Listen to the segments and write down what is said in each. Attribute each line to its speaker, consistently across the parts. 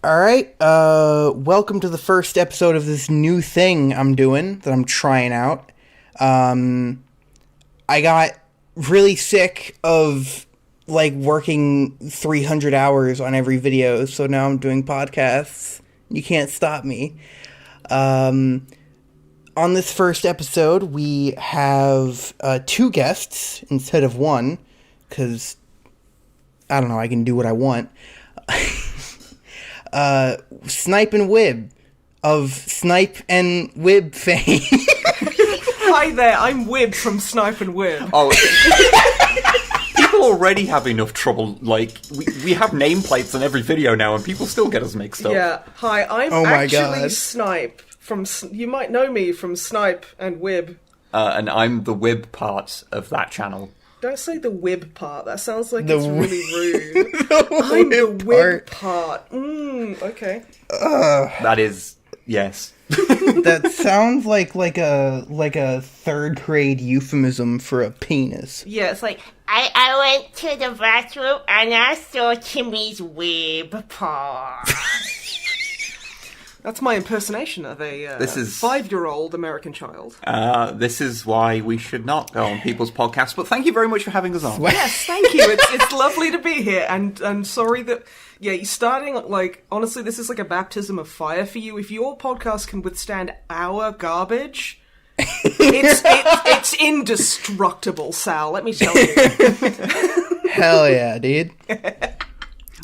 Speaker 1: Alright, welcome to the first episode of this new thing I'm doing, that I'm trying out. I got really sick of, working 300 hours on every video, so now I'm doing podcasts. You can't stop me. On this first episode, we have, 2 guests instead of 1, because, I don't know, I can do what I want. Snipe and Wib of Snipe and Wib fame.
Speaker 2: Hi there, I'm Wib from Snipe and Wib.
Speaker 3: Oh, people already have enough trouble. We have nameplates on every video now, and people still get us mixed up.
Speaker 2: Yeah, hi, I'm actually Snipe from. You might know me from Snipe and Wib.
Speaker 3: And I'm the Wib part of that channel.
Speaker 2: Don't say the Wib part. That sounds like it's really rude. I'm the Wib part. Okay.
Speaker 3: That is, yes.
Speaker 1: That sounds like a third grade euphemism for a penis.
Speaker 2: Yeah, it's like
Speaker 4: I went to the bathroom and I saw Timmy's Wib part.
Speaker 2: that's my impersonation of a 5-year-old American child.
Speaker 3: This is why we should not go on people's podcasts, but thank you very much for having us on.
Speaker 2: Yes, thank you. It's lovely to be here, and sorry that, you're starting, honestly, this is like a baptism of fire for you. If your podcast can withstand our garbage, it's indestructible, Sal, let me tell you.
Speaker 1: Hell yeah, dude.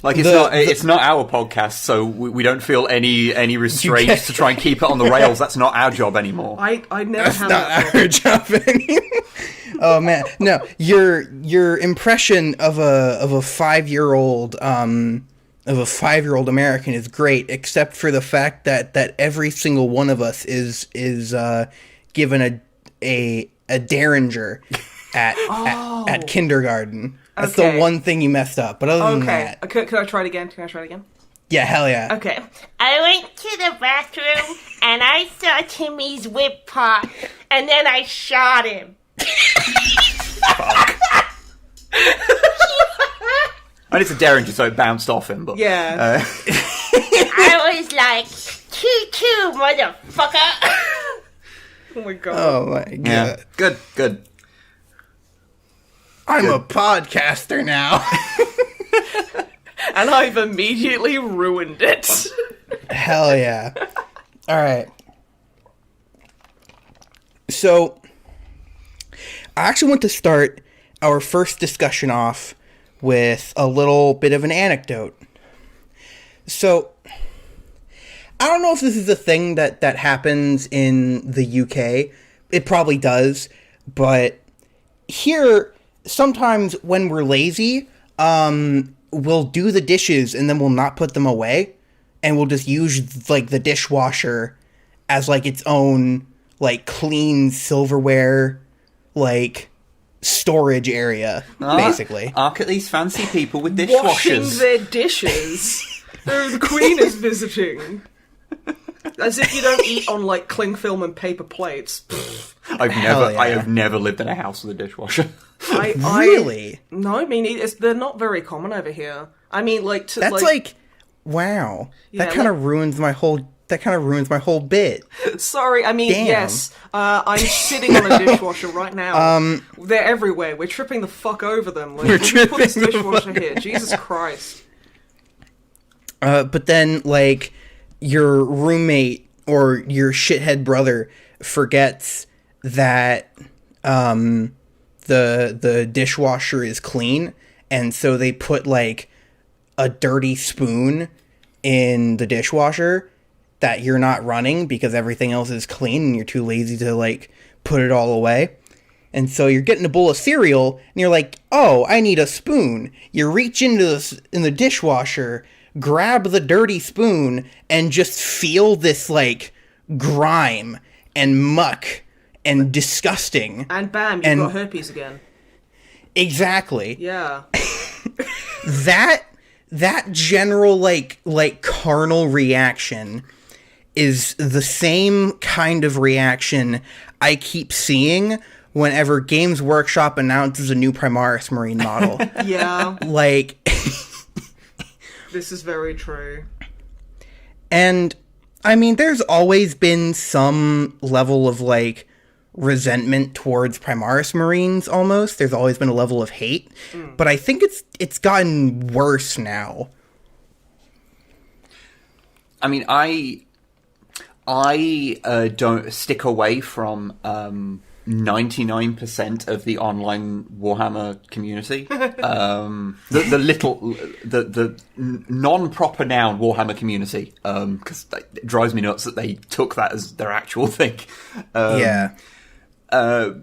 Speaker 3: It's not our podcast, so we don't feel any restraints to try and keep it on the rails. That's not our job anymore.
Speaker 2: I never have
Speaker 1: that. That's not our job anymore. Oh man, no. Your impression of a 5-year-old American is great, except for the fact that every single one of us is given a derringer at kindergarten. That's the one thing you messed up, but other than that...
Speaker 2: Could I try it again? Can I try it again?
Speaker 1: Yeah, hell yeah.
Speaker 2: Okay.
Speaker 4: I went to the bathroom and I saw Timmy's Wib part, and then I shot him.
Speaker 3: Fuck. And it's a derringer, so it bounced off him, but...
Speaker 2: Yeah.
Speaker 4: I was like, choo-choo, motherfucker.
Speaker 2: Oh my god.
Speaker 1: Oh my god.
Speaker 3: Yeah. Good.
Speaker 1: I'm a podcaster now.
Speaker 2: And I've immediately ruined it.
Speaker 1: Hell yeah. Alright. So, I actually want to start our first discussion off with a little bit of an anecdote. So, I don't know if this is a thing that happens in the UK. It probably does, but here... sometimes when we're lazy, we'll do the dishes and then we'll not put them away, and we'll just use the dishwasher as its own clean silverware storage area, basically.
Speaker 3: Look at these fancy people with dishwashers
Speaker 2: washing their dishes. The Queen is visiting. As if you don't eat on cling film and paper plates.
Speaker 3: I have never lived in a house with a dishwasher.
Speaker 1: Really?
Speaker 2: No, I mean they're not very common over here. I mean,
Speaker 1: that's wow.
Speaker 2: Yeah,
Speaker 1: that kind of ruins my whole. That kind of ruins my whole bit.
Speaker 2: Sorry, I mean,
Speaker 1: damn.
Speaker 2: Yes. I'm sitting on a dishwasher right now. They're everywhere. We're tripping the fuck over them.
Speaker 1: We're tripping
Speaker 2: put this dishwasher here. Jesus Christ.
Speaker 1: But then your roommate or your shithead brother forgets that the dishwasher is clean, and so they put a dirty spoon in the dishwasher that you're not running because everything else is clean and you're too lazy to put it all away. And so you're getting a bowl of cereal and you're like, oh, I need a spoon. You reach in the dishwasher, grab the dirty spoon, and just feel this grime and muck and disgusting.
Speaker 2: And bam, you've got herpes again.
Speaker 1: Exactly.
Speaker 2: Yeah.
Speaker 1: That general carnal reaction is the same kind of reaction I keep seeing whenever Games Workshop announces a new Primaris Marine model.
Speaker 2: Yeah. This is very true.
Speaker 1: And, I mean, there's always been some level of, like, resentment towards Primaris Marines, almost. There's always been a level of hate. But I think it's gotten worse now.
Speaker 3: I mean, I don't stick away from 99% of the online Warhammer community. The non-proper noun Warhammer community, because it drives me nuts that they took that as their actual thing. So I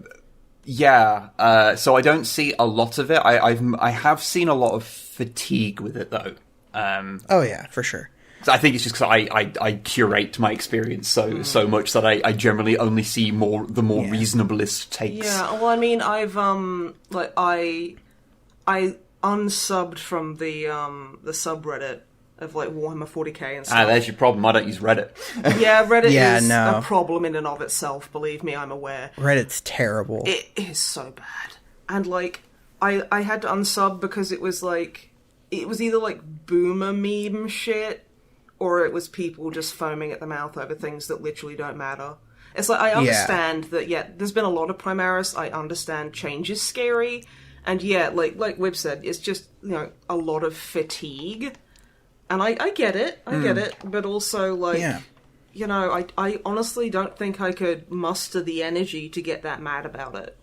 Speaker 3: don't see a lot of it. I have seen a lot of fatigue with it, though.
Speaker 1: Oh, yeah, for sure.
Speaker 3: I think it's just because I curate my experience so much that I generally only see the more reasonablest takes.
Speaker 2: Yeah, well, I mean, I've I unsubbed from the subreddit of like Warhammer 40k and stuff.
Speaker 3: There's your problem. I don't use Reddit.
Speaker 2: Yeah, Reddit is a problem in and of itself. Believe me, I'm aware.
Speaker 1: Reddit's terrible.
Speaker 2: It is so bad, and like I had to unsub because it was either like boomer meme shit, or it was people just foaming at the mouth over things that literally don't matter. It's like, I understand that, there's been a lot of Primaris. I understand change is scary. And like Wib said, it's just, a lot of fatigue. And I get it. I get it. But also, I honestly don't think I could muster the energy to get that mad about it.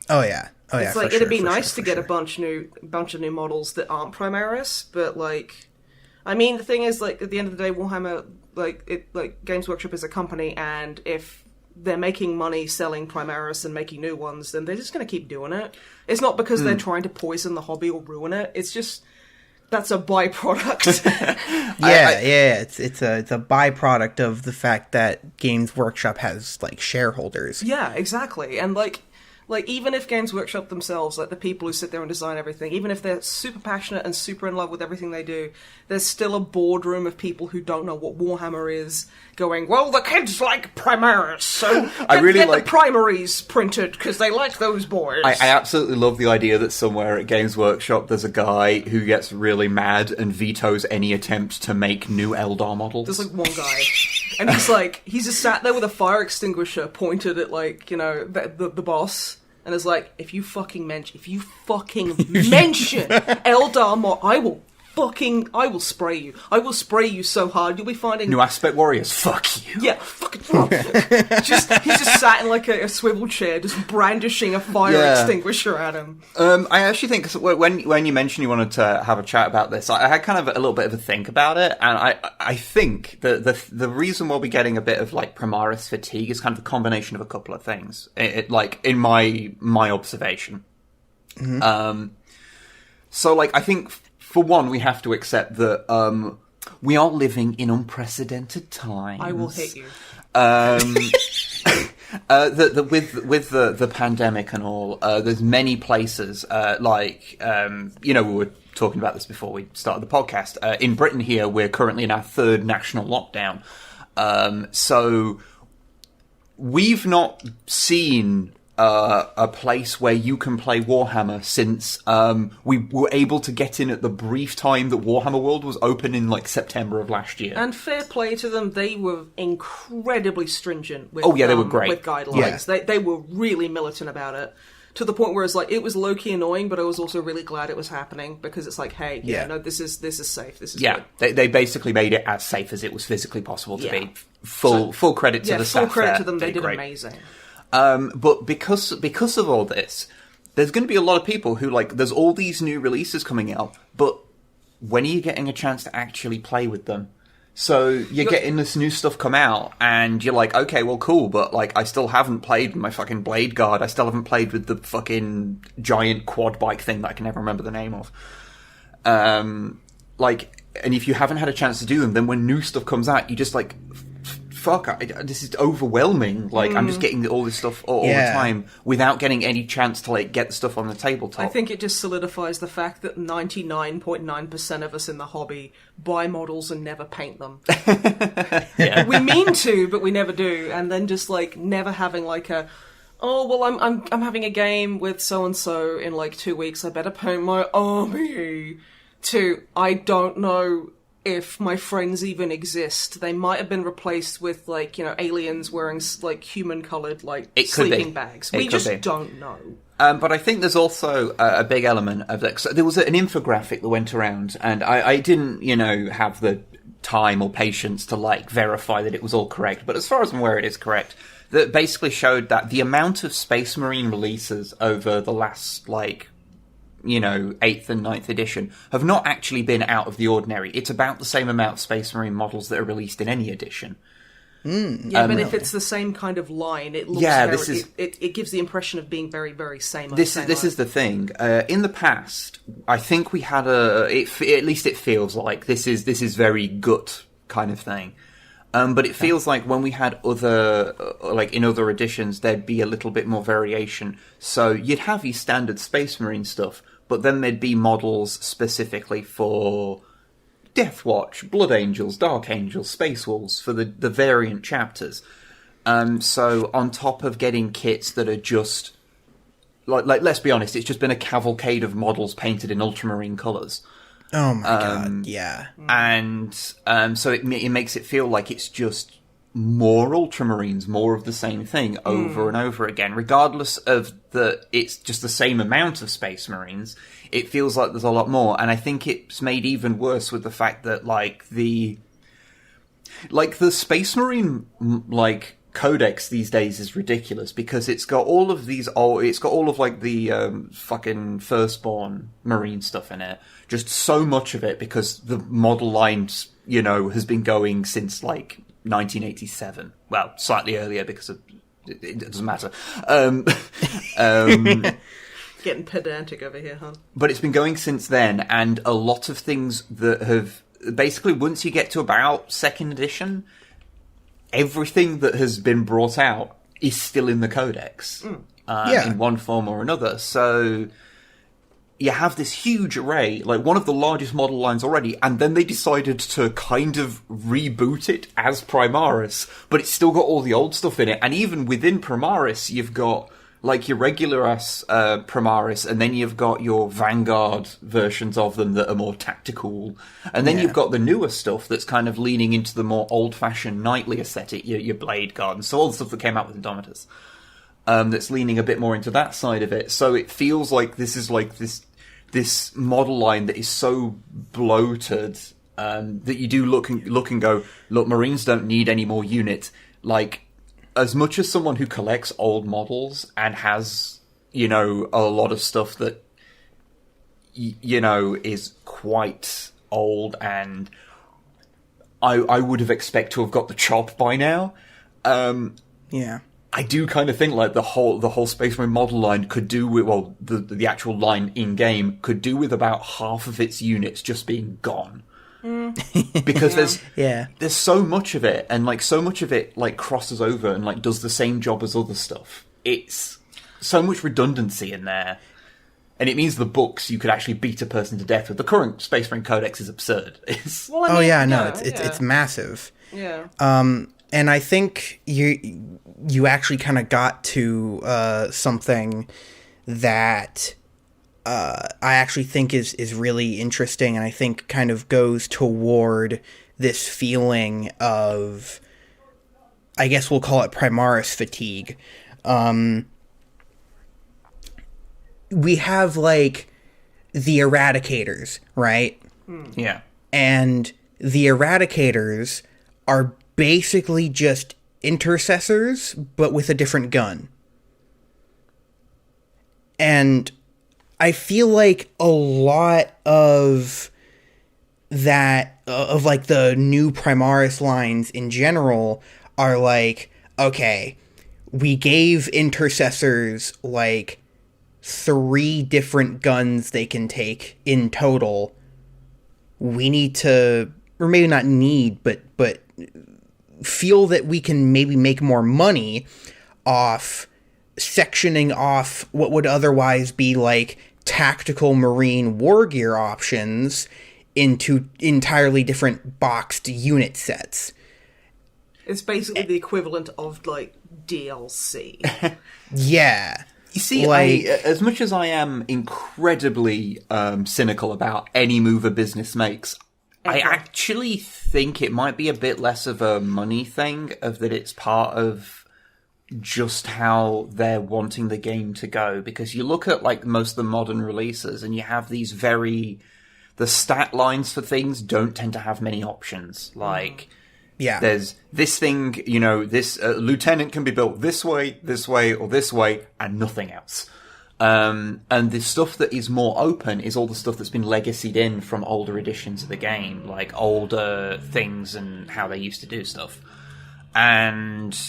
Speaker 1: Oh, yeah. Oh, yeah,
Speaker 2: it's like, it'd be nice to get a bunch of new models that aren't Primaris, but, like... I mean, the thing is, like, at the end of the day, Warhammer, Games Workshop is a company, and if they're making money selling Primaris and making new ones, then they're just going to keep doing it. It's not because they're trying to poison the hobby or ruin it. It's just, that's a byproduct.
Speaker 1: It's a byproduct of the fact that Games Workshop has, like, shareholders.
Speaker 2: Yeah, exactly. And, like, even if Games Workshop themselves, like the people who sit there and design everything, even if they're super passionate and super in love with everything they do, there's still a boardroom of people who don't know what Warhammer is, going, well, the kids like Primaris, so get the Primaries printed, because they like those boys.
Speaker 3: I absolutely love the idea that somewhere at Games Workshop there's a guy who gets really mad and vetoes any attempt to make new Eldar models.
Speaker 2: There's, like, one guy, and he's just sat there with a fire extinguisher pointed at, like, the boss. And it's like, if you fucking mention Eldar mod, I will spray you. I will spray you so hard, you'll be finding...
Speaker 3: New Aspect Warriors, fuck you.
Speaker 2: Yeah, fucking he's just sat in like a swivel chair, just brandishing a fire extinguisher at him.
Speaker 3: I actually think, when you mentioned you wanted to have a chat about this, I had kind of a little bit of a think about it, and I think that the reason we'll be getting a bit of, like, Primaris fatigue is kind of a combination of a couple of things, like, in my observation. So, like, I think... For one, we have to accept that we are living in unprecedented times.
Speaker 2: I will hit you.
Speaker 3: With the pandemic and all, there's many places we were talking about this before we started the podcast. In Britain here, we're currently in our third national lockdown. So we've not seen a place where you can play Warhammer since we were able to get in at the brief time that Warhammer World was open in, like, September of last year.
Speaker 2: And fair play to them, they were incredibly stringent with,
Speaker 3: they were great.
Speaker 2: With guidelines. Yeah. They were really militant about it. To the point where it's like, it was low-key annoying, but I was also really glad it was happening, because it's like, hey, this is safe, this is good.
Speaker 3: They basically made it as safe as it was physically possible to be. Full credit to the staff.
Speaker 2: Full credit to them, they did amazing.
Speaker 3: But because of all this, there's going to be a lot of people who, like, there's all these new releases coming out, but when are you getting a chance to actually play with them? So you're getting this new stuff come out, and you're like, okay, well, cool, but, like, I still haven't played with my fucking Blade Guard. I still haven't played with the fucking giant quad bike thing that I can never remember the name of. And if you haven't had a chance to do them, then when new stuff comes out, you just, like... Fuck, this is overwhelming. Like, I'm just getting all this stuff all the time without getting any chance to, like, get the stuff on the tabletop.
Speaker 2: I think it just solidifies the fact that 99.9% of us in the hobby buy models and never paint them. We mean to, but we never do. And then just, like, never having, like, I'm having a game with so-and-so in, like, 2 weeks, I better paint my army. I don't know if my friends even exist. They might have been replaced with, like, aliens wearing, like, human-coloured, like, sleeping bags. We just don't know.
Speaker 3: But I think there's also a big element of that. So there was an infographic that went around, and I didn't, have the time or patience to, like, verify that it was all correct. But as far as I'm aware, it is correct. That basically showed that the amount of Space Marine releases over the last, like, 8th and 9th edition have not actually been out of the ordinary. It's about the same amount of Space Marine models that are released in any edition.
Speaker 2: But if it's the same kind of line, it looks it gives the impression of being very, very same.
Speaker 3: This is the thing. In the past, I think we had at least it feels like this is very gut kind of thing. But it feels like when we had other, like in other editions, there'd be a little bit more variation. So you'd have your standard Space Marine stuff, but then there'd be models specifically for Death Watch, Blood Angels, Dark Angels, Space Wolves for the variant chapters. So on top of getting kits that are just like let's be honest, it's just been a cavalcade of models painted in ultramarine colours.
Speaker 1: Oh my god, yeah.
Speaker 3: And so it makes it feel like it's just more Ultramarines, more of the same thing over and over again. Regardless of it's just the same amount of Space Marines, it feels like there's a lot more. And I think it's made even worse with the fact that, like, the Space Marine, like, codex these days is ridiculous because it's got all of the fucking Firstborn Marine stuff in it. Just so much of it because the model line, has been going since like 1987. Well, slightly earlier because it doesn't matter.
Speaker 2: Getting pedantic over here, huh?
Speaker 3: But it's been going since then, and a lot of things that have basically once you get to about 2nd edition, everything that has been brought out is still in the codex in one form or another. So you have this huge array, like one of the largest model lines already, and then they decided to kind of reboot it as Primaris, but it's still got all the old stuff in it. And even within Primaris, you've got like your regular Primaris, and then you've got your Vanguard versions of them that are more tactical, and then you've got the newer stuff that's kind of leaning into the more old-fashioned knightly aesthetic, your Blade Guard, and so all the stuff that came out with Indomitus, that's leaning a bit more into that side of it. So it feels like this is like this model line that is so bloated that you do look and go, look, Marines don't need any more units. Like, as much as someone who collects old models and has, a lot of stuff that, is quite old, and I would have expected to have got the chop by now. I do kind of think like the whole Space Marine model line could do with, well, the actual line in game could do with about half of its units just being gone. Because there's so much of it, and like so much of it like crosses over and like does the same job as other stuff. It's so much redundancy in there, and it means the books you could actually beat a person to death with. The current Space Marine Codex is absurd. It's
Speaker 1: massive.
Speaker 2: Yeah.
Speaker 1: And I think you actually kind of got to something that I actually think is really interesting, and I think kind of goes toward this feeling of, I guess we'll call it Primaris fatigue. We have, like, the Eradicators, right?
Speaker 3: Yeah.
Speaker 1: And the Eradicators are basically just intercessors, but with a different gun. And I feel like a lot of that, of like the new Primaris lines in general, are like, okay, we gave intercessors like 3 different guns they can take in total. We need to, or maybe not need, but feel that we can maybe make more money off sectioning off what would otherwise be like tactical Marine war gear options into entirely different boxed unit sets.
Speaker 2: It's basically the equivalent of like DLC.
Speaker 1: Yeah.
Speaker 3: You see, like, as much as I am incredibly cynical about any move a business makes, I actually think it might be a bit less of a money thing, of that it's part of just how they're wanting the game to go. Because you look at like most of the modern releases, and you have these the stat lines for things don't tend to have many options. Like, there's this thing, this lieutenant can be built this way, or this way, and nothing else. And the stuff that is more open is all the stuff that's been legacied in from older editions of the game, like older things and how they used to do stuff. And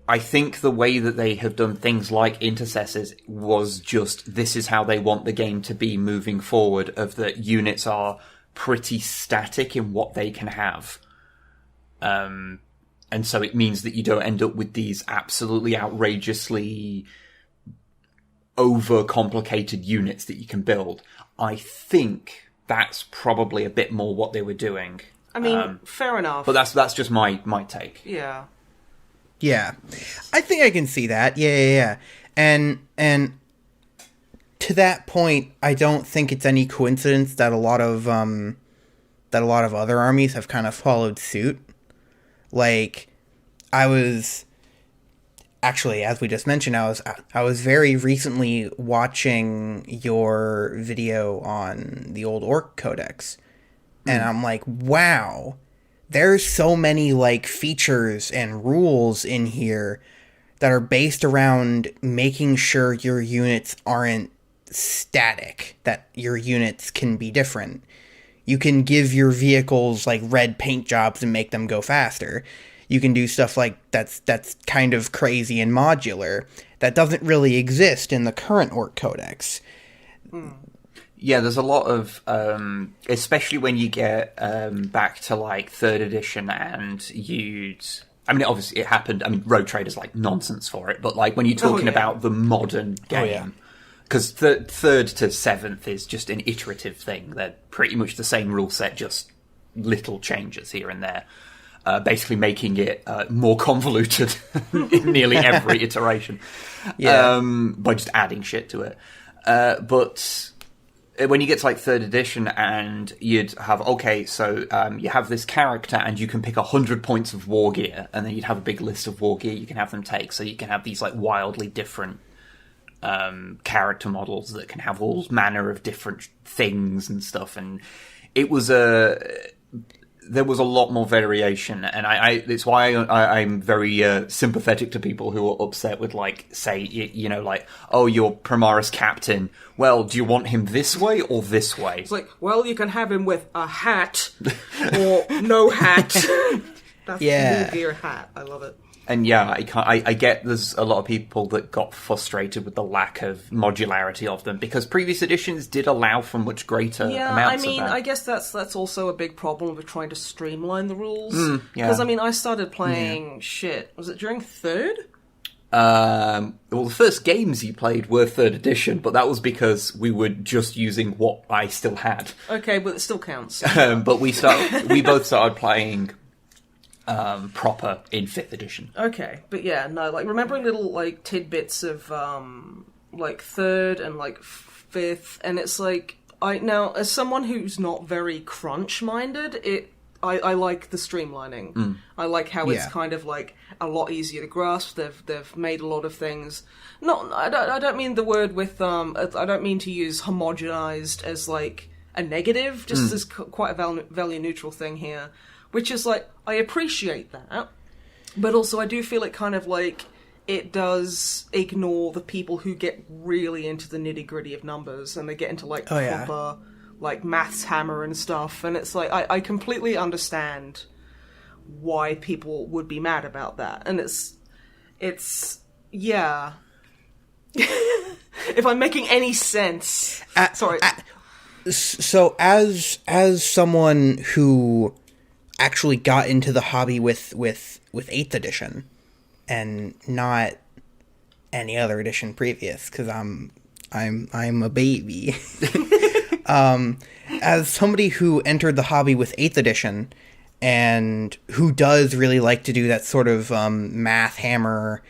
Speaker 3: I think the way that they have done things like intercessors was just, this is how they want the game to be moving forward, of that units are pretty static in what they can have. And so it means that you don't end up with these absolutely outrageously over-complicated units that you can build. I think that's probably a bit more what they were doing.
Speaker 2: I mean, fair enough.
Speaker 3: But that's just my take.
Speaker 2: Yeah.
Speaker 1: Yeah. I think I can see that. Yeah. And to that point, I don't think it's any coincidence that a lot of other armies have kind of followed suit. Like, actually, as we just mentioned, I was very recently watching your video on the old Orc Codex, and I'm like, wow, there's so many like features and rules in here that are based around making sure your units aren't static, that your units can be different. You can give your vehicles like red paint jobs and make them go faster. You can do stuff like that's kind of crazy and modular that doesn't really exist in the current Orc Codex.
Speaker 3: Yeah, there's a lot of, especially when you get back to like 3rd edition, and obviously it happened. I mean, Rogue Trader's like nonsense for it, but like when you're talking about the modern game, because 3rd to 7th is just an iterative thing. They're pretty much the same rule set, just little changes here and there. Basically making it more convoluted in nearly every iteration. By just adding shit to it. But when you get to like 3rd edition, and you'd have, you have this character and you can pick 100 points of war gear, and then you'd have a big list of war gear you can have them take. So you can have these like wildly different character models that can have all manner of different things and stuff. And it was there was a lot more variation, and it's why I'm very sympathetic to people who are upset with, like, say, your Primaris captain. Well, do you want him this way or this way?
Speaker 2: It's like, well, you can have him with a hat or no hat. That's the gear hat. I love it. And
Speaker 3: yeah, I get there's a lot of people that got frustrated with the lack of modularity of them, because previous editions did allow for much greater amounts of that.
Speaker 2: I guess that's also a big problem with trying to streamline the rules. Because, I started playing, was it during 3rd?
Speaker 3: Well, the first games you played were 3rd edition, but that was because we were just using what I still had.
Speaker 2: Okay, but it still counts.
Speaker 3: But we both started playing proper in 5th edition.
Speaker 2: Okay, but remembering little like tidbits of like 3rd and like 5th, and it's like now as someone who's not very crunch minded, I like the streamlining. I like how it's kind of like a lot easier to grasp. They've made a lot of things. I don't mean the word with I don't mean to use homogenized as like a negative, just as quite a value neutral thing here. Which is like, I appreciate that, but also I do feel it kind of like it does ignore the people who get really into the nitty gritty of numbers, and they get into like proper like maths hammer and stuff, and it's like I completely understand why people would be mad about that, and it's if I'm making any sense. Sorry.
Speaker 1: So as someone who actually got into the hobby with 8th edition and not any other edition previous, because I'm a baby. As somebody who entered the hobby with 8th edition and who does really like to do that sort of math hammer,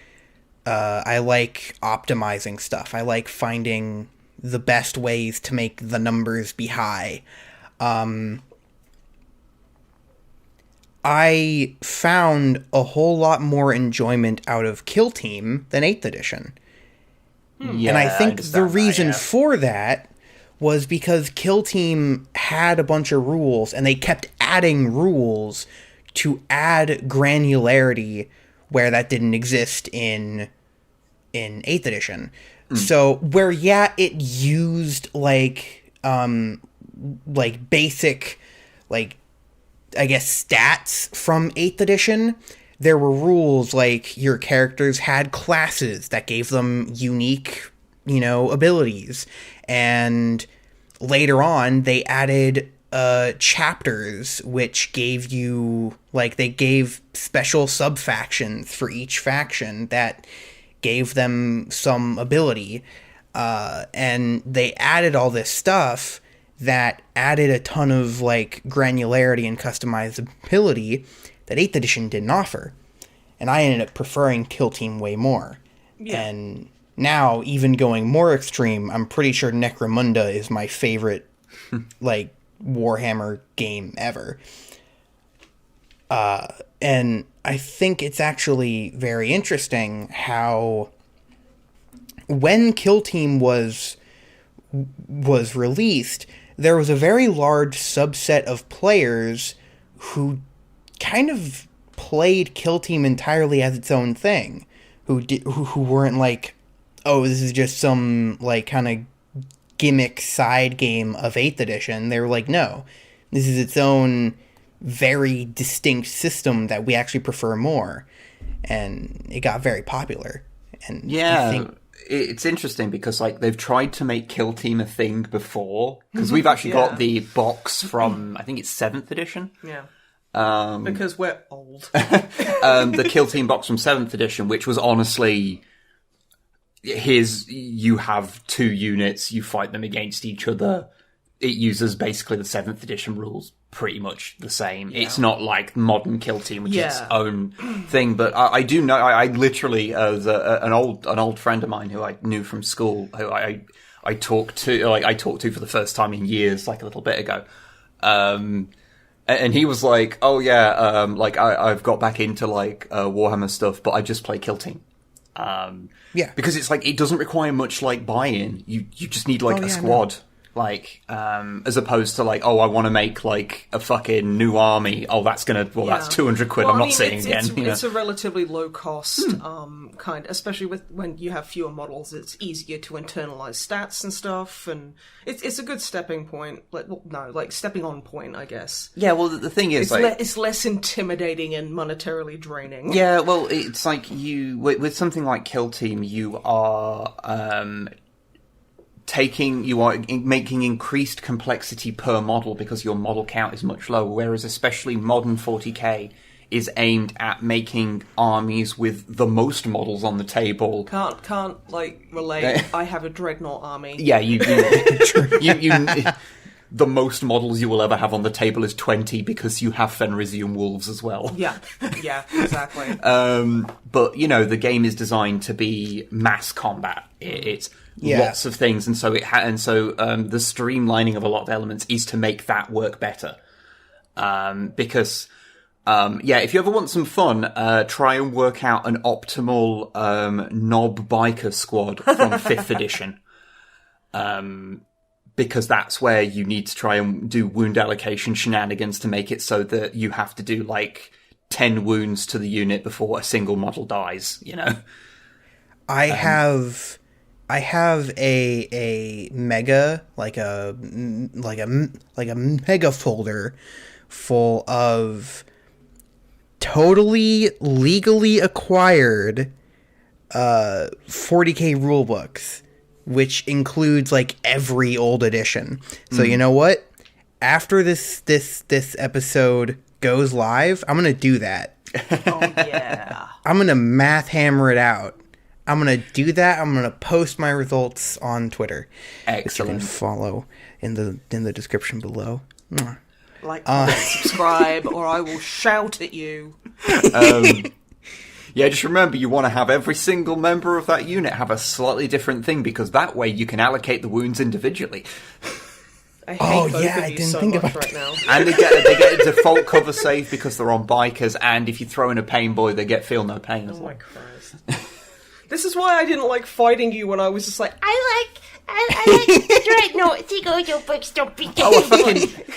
Speaker 1: I like optimizing stuff. I like finding the best ways to make the numbers be high. I found a whole lot more enjoyment out of Kill Team than 8th edition.
Speaker 3: Yeah,
Speaker 1: And I think the
Speaker 3: understand
Speaker 1: reason
Speaker 3: that, yeah.
Speaker 1: for that was because Kill Team had a bunch of rules, and they kept adding rules to add granularity where that didn't exist in 8th edition. So where it used like basic, like, I guess, stats from 8th edition, there were rules like your characters had classes that gave them unique, abilities. And later on, they added chapters, which gave you, like, they gave special sub-factions for each faction that gave them some ability. And they added all this stuff that added a ton of, like, granularity and customizability that 8th edition didn't offer. And I ended up preferring Kill Team way more.
Speaker 2: Yeah.
Speaker 1: And now, even going more extreme, I'm pretty sure Necromunda is my favorite, like, Warhammer game ever. And I think it's actually very interesting how when Kill Team was released, there was a very large subset of players who kind of played Kill Team entirely as its own thing, who weren't like, oh, this is just some, like, kind of gimmick side game of 8th edition. They were like, no, this is its own very distinct system that we actually prefer more. And it got very popular. And
Speaker 3: Yeah,
Speaker 1: I think,
Speaker 3: it's interesting because, like, they've tried to make Kill Team a thing before, because we've actually got the box from, I think it's 7th edition.
Speaker 2: Yeah.
Speaker 3: Um,
Speaker 2: Because we're old.
Speaker 3: the Kill Team box from 7th edition, which was honestly, you have 2 units, you fight them against each other. It uses basically the 7th edition rules, pretty much the same. Yeah. It's not like modern Kill Team, which is its own thing. But I do know, I literally, as an old friend of mine who I knew from school, who I talked to for the first time in years, like a little bit ago. And he was like, oh yeah, like I've got back into like Warhammer stuff, but I just play Kill Team.
Speaker 1: yeah.
Speaker 3: Because it's like, it doesn't require much like buy-in. You just need like a squad. No. Like, as opposed to like, oh, I want to make like a fucking new army. Oh, that's that's 200 quid.
Speaker 2: Well,
Speaker 3: I'm not saying again.
Speaker 2: It's a relatively low cost kind, especially when you have fewer models. It's easier to internalize stats and stuff, and it's a good stepping point. Like stepping on point, I guess.
Speaker 3: Yeah. Well, the thing is,
Speaker 2: it's less intimidating and monetarily draining.
Speaker 3: Yeah. Well, it's like with something like Kill Team, you are making increased complexity per model because your model count is much lower, whereas especially modern 40k is aimed at making armies with the most models on the table.
Speaker 2: Can't like relate. I have a dreadnought army.
Speaker 3: Yeah, you the most models you will ever have on the table is 20 because you have Fenrisian wolves as well.
Speaker 2: Yeah, exactly.
Speaker 3: But the game is designed to be mass combat. It's lots of things, and so the streamlining of a lot of elements is to make that work better. Because if you ever want some fun, try and work out an optimal knob biker squad from 5th edition. Because that's where you need to try and do wound allocation shenanigans to make it so that you have to do like 10 wounds to the unit before a single model dies,
Speaker 1: I have a mega, like a mega folder full of totally legally acquired 40k rulebooks, which includes like every old edition. So you know what? After this episode goes live, I'm gonna do that.
Speaker 2: Oh yeah.
Speaker 1: I'm gonna math hammer it out. I'm gonna do that. I'm gonna post my results on Twitter.
Speaker 3: Excellent.
Speaker 1: Which you can follow in the description below.
Speaker 2: Like, subscribe, or I will shout at you.
Speaker 3: Yeah, just remember, you want to have every single member of that unit have a slightly different thing, because that way you can allocate the wounds individually.
Speaker 2: I hate
Speaker 1: Oh,
Speaker 2: both
Speaker 1: yeah,
Speaker 2: of
Speaker 1: I
Speaker 2: you
Speaker 1: didn't
Speaker 2: so
Speaker 1: think
Speaker 2: much
Speaker 1: about
Speaker 2: right now.
Speaker 3: And they get a default cover save because they're on bikers, and if you throw in a pain boy, they get feel no pain.
Speaker 2: Oh my Christ. This is why I didn't like fighting you when I was just like,
Speaker 4: I like Dreadnought. He goes your books don't be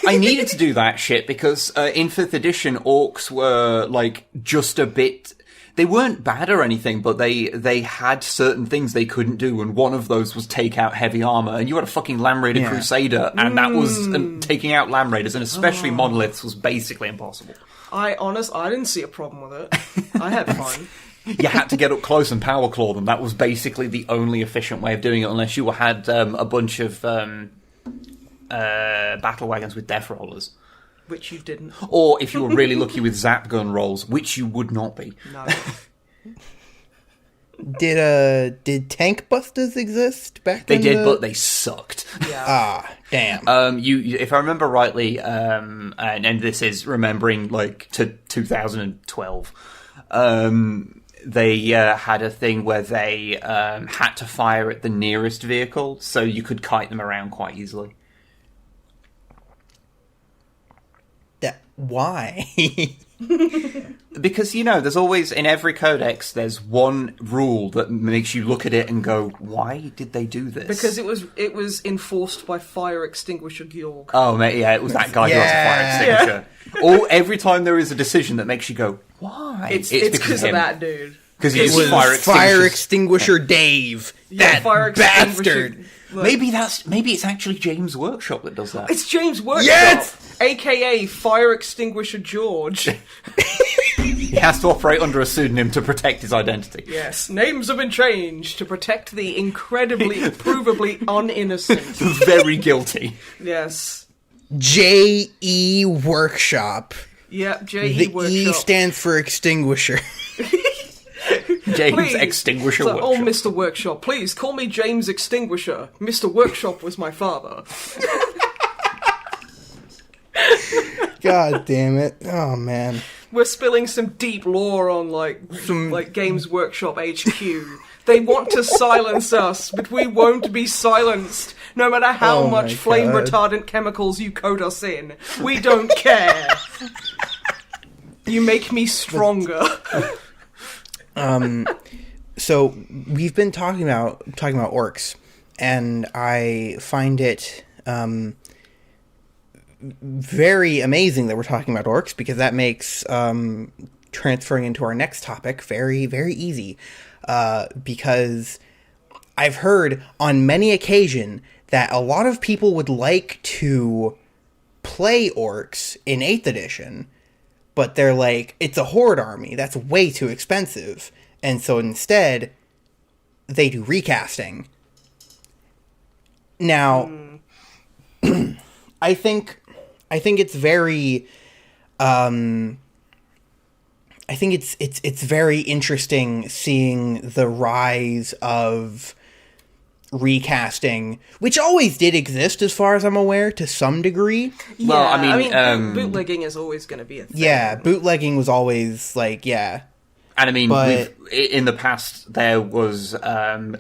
Speaker 3: I needed to do that shit because in 5th edition, orcs were like just a bit. They weren't bad or anything, but they had certain things they couldn't do, and one of those was take out heavy armor. And you had a fucking Lamb Raider Crusader, and that was taking out Lamb Raiders, and especially monoliths, was basically impossible.
Speaker 2: I didn't see a problem with it. I had fun.
Speaker 3: You had to get up close and power claw them. That was basically the only efficient way of doing it, unless you had a bunch of battle wagons with death rollers.
Speaker 2: Which you didn't.
Speaker 3: Or if you were really lucky with zap gun rolls, which you would not be.
Speaker 2: No.
Speaker 1: Did tank busters exist back
Speaker 3: They
Speaker 1: in
Speaker 3: did,
Speaker 1: the...
Speaker 3: but they sucked.
Speaker 2: Yeah.
Speaker 1: Ah, damn.
Speaker 3: If I remember rightly, and this is remembering like to 2012, they had a thing where they had to fire at the nearest vehicle, so you could kite them around quite easily.
Speaker 1: Why?
Speaker 3: Because, there's always, in every codex, there's one rule that makes you look at it and go, why did they do this?
Speaker 2: Because it was enforced by Fire Extinguisher Georg.
Speaker 3: Oh, mate, yeah, it was that guy who has a fire extinguisher. Or every time there is a decision that makes you go, why?
Speaker 2: It's because of that dude.
Speaker 3: Because
Speaker 1: it was Fire Extinguisher Dave.
Speaker 2: Yeah,
Speaker 1: that
Speaker 2: Fire
Speaker 1: bastard.
Speaker 2: Like,
Speaker 3: maybe it's actually James Workshop that does that.
Speaker 2: It's James Workshop,
Speaker 1: Yes!
Speaker 2: aka Fire Extinguisher George.
Speaker 3: He has to operate under a pseudonym to protect his identity.
Speaker 2: Yes, names have been changed to protect the incredibly, provably uninnocent.
Speaker 3: Very guilty.
Speaker 2: Yes.
Speaker 1: J.E. Workshop.
Speaker 2: Yep, J.E.
Speaker 1: The
Speaker 2: Workshop.
Speaker 1: E stands for extinguisher.
Speaker 3: James
Speaker 2: Please.
Speaker 3: Extinguisher
Speaker 2: So,
Speaker 3: Workshop.
Speaker 2: oh, Mr. Workshop, please call me James Extinguisher. Mr. Workshop was my father.
Speaker 1: God damn it. Oh, man.
Speaker 2: We're spilling some deep lore on, like Games Workshop HQ. They want to silence us, but we won't be silenced, no matter how
Speaker 1: Oh
Speaker 2: much
Speaker 1: my
Speaker 2: flame
Speaker 1: God.
Speaker 2: retardant chemicals you coat us in. We don't care. You make me stronger.
Speaker 1: So we've been talking about orcs, and I find it very amazing that we're talking about orcs, because that makes transferring into our next topic very, very easy. Because I've heard on many occasions that a lot of people would like to play orcs in 8th edition, but they're like, it's a horde army, that's way too expensive. And so instead, they do recasting. Now, I think it's very, I think it's very interesting seeing the rise of recasting, which always did exist as far as I'm aware to some degree.
Speaker 3: Well, I mean,
Speaker 2: bootlegging is always going to be a thing.
Speaker 1: Yeah, bootlegging was always like, yeah.
Speaker 3: And I mean,
Speaker 1: But-
Speaker 3: in the past, there was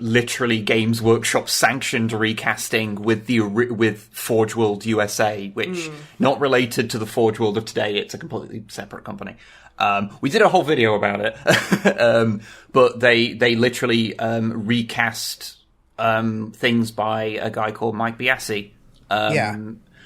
Speaker 3: literally Games Workshop sanctioned recasting with Forge World USA, which not related to the Forge World of today. It's a completely separate company. We did a whole video about it, but they literally recast things by a guy called Mike Biassi.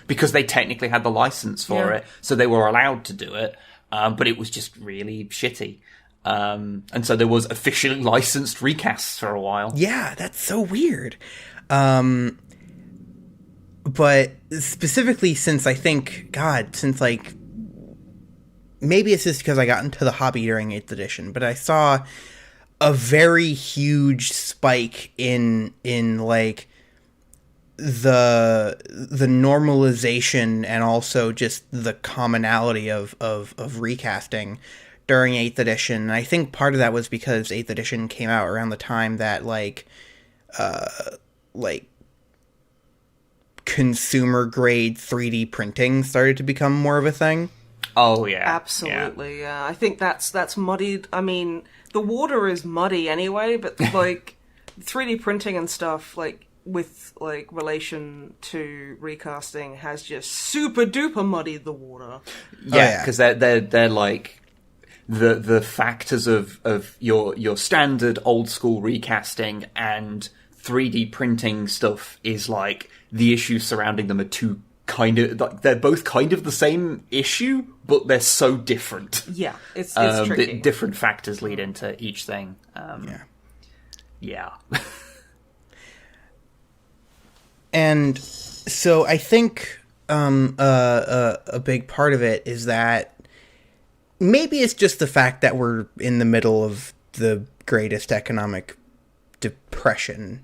Speaker 3: Because they technically had the license for it, so they were allowed to do it, but it was just really shitty. And so there was officially licensed recasts for a while.
Speaker 1: Yeah, that's so weird. But specifically since like, maybe it's just because I got into the hobby during 8th edition, but I saw a very huge spike in like the normalization and also just the commonality of recasting during 8th edition. And I think part of that was because 8th edition came out around the time that like consumer grade 3D printing started to become more of a thing.
Speaker 3: Oh yeah,
Speaker 2: Absolutely, yeah. I think that's muddied. I mean, the water is muddy anyway, but like 3D printing and stuff, like with like relation to recasting has just super duper muddied the water.
Speaker 3: Yeah, because they're like the factors of your standard old school recasting and 3D printing stuff is like the issues surrounding them are two kind of like they're both kind of the same issue, but they're so different.
Speaker 2: Yeah, it's tricky.
Speaker 3: Different factors lead into each thing. Yeah.
Speaker 1: And so I think a big part of it is that maybe it's just the fact that we're in the middle of the greatest economic depression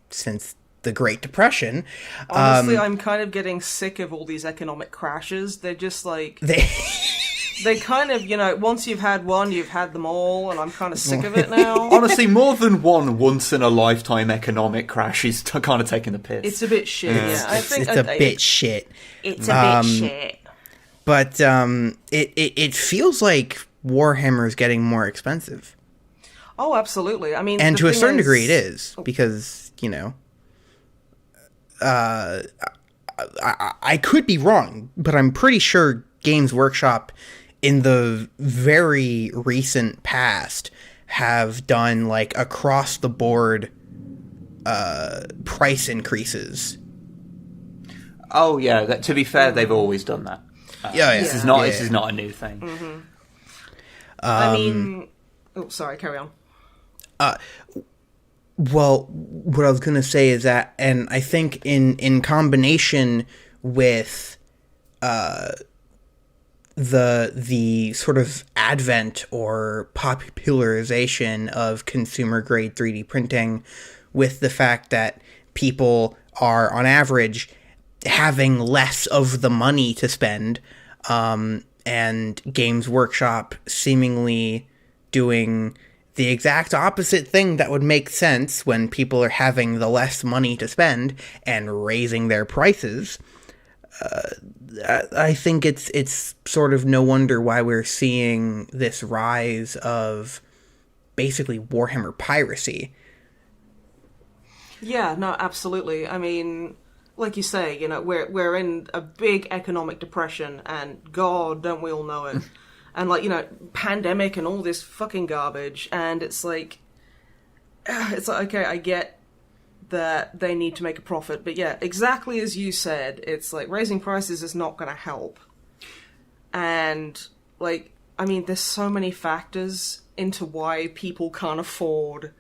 Speaker 1: since the Great Depression.
Speaker 2: Honestly, I'm kind of getting sick of all these economic crashes. They're just like... They kind of, once you've had one, you've had them all, and I'm kind of sick of it now.
Speaker 3: Honestly, more than one once-in-a-lifetime economic crash is kind of taking the piss.
Speaker 2: It's a bit shit, yeah. I think
Speaker 1: it's a bit shit.
Speaker 4: It's a bit shit.
Speaker 1: But it feels like Warhammer's getting more expensive.
Speaker 2: Oh, absolutely. I mean,
Speaker 1: and to a certain degree it is, because, I could be wrong, but I'm pretty sure Games Workshop in the very recent past have done like across the board price increases.
Speaker 3: Oh yeah, to be fair, they've always done that. This is not a new thing.
Speaker 2: Mm-hmm. I mean, sorry, carry on.
Speaker 1: Well, what I was going to say is that, and I think in combination with the sort of advent or popularization of consumer grade 3D printing, with the fact that people are on average having less of the money to spend, and Games Workshop seemingly doing the exact opposite thing that would make sense when people are having the less money to spend and raising their prices. I think it's sort of no wonder why we're seeing this rise of basically Warhammer piracy.
Speaker 2: Yeah, no, absolutely. I mean, like you say, we're in a big economic depression, and God, don't we all know it? And pandemic and all this fucking garbage, and it's like, okay, I get that they need to make a profit, but yeah, exactly as you said, it's like raising prices is not going to help. And there's so many factors into why people can't afford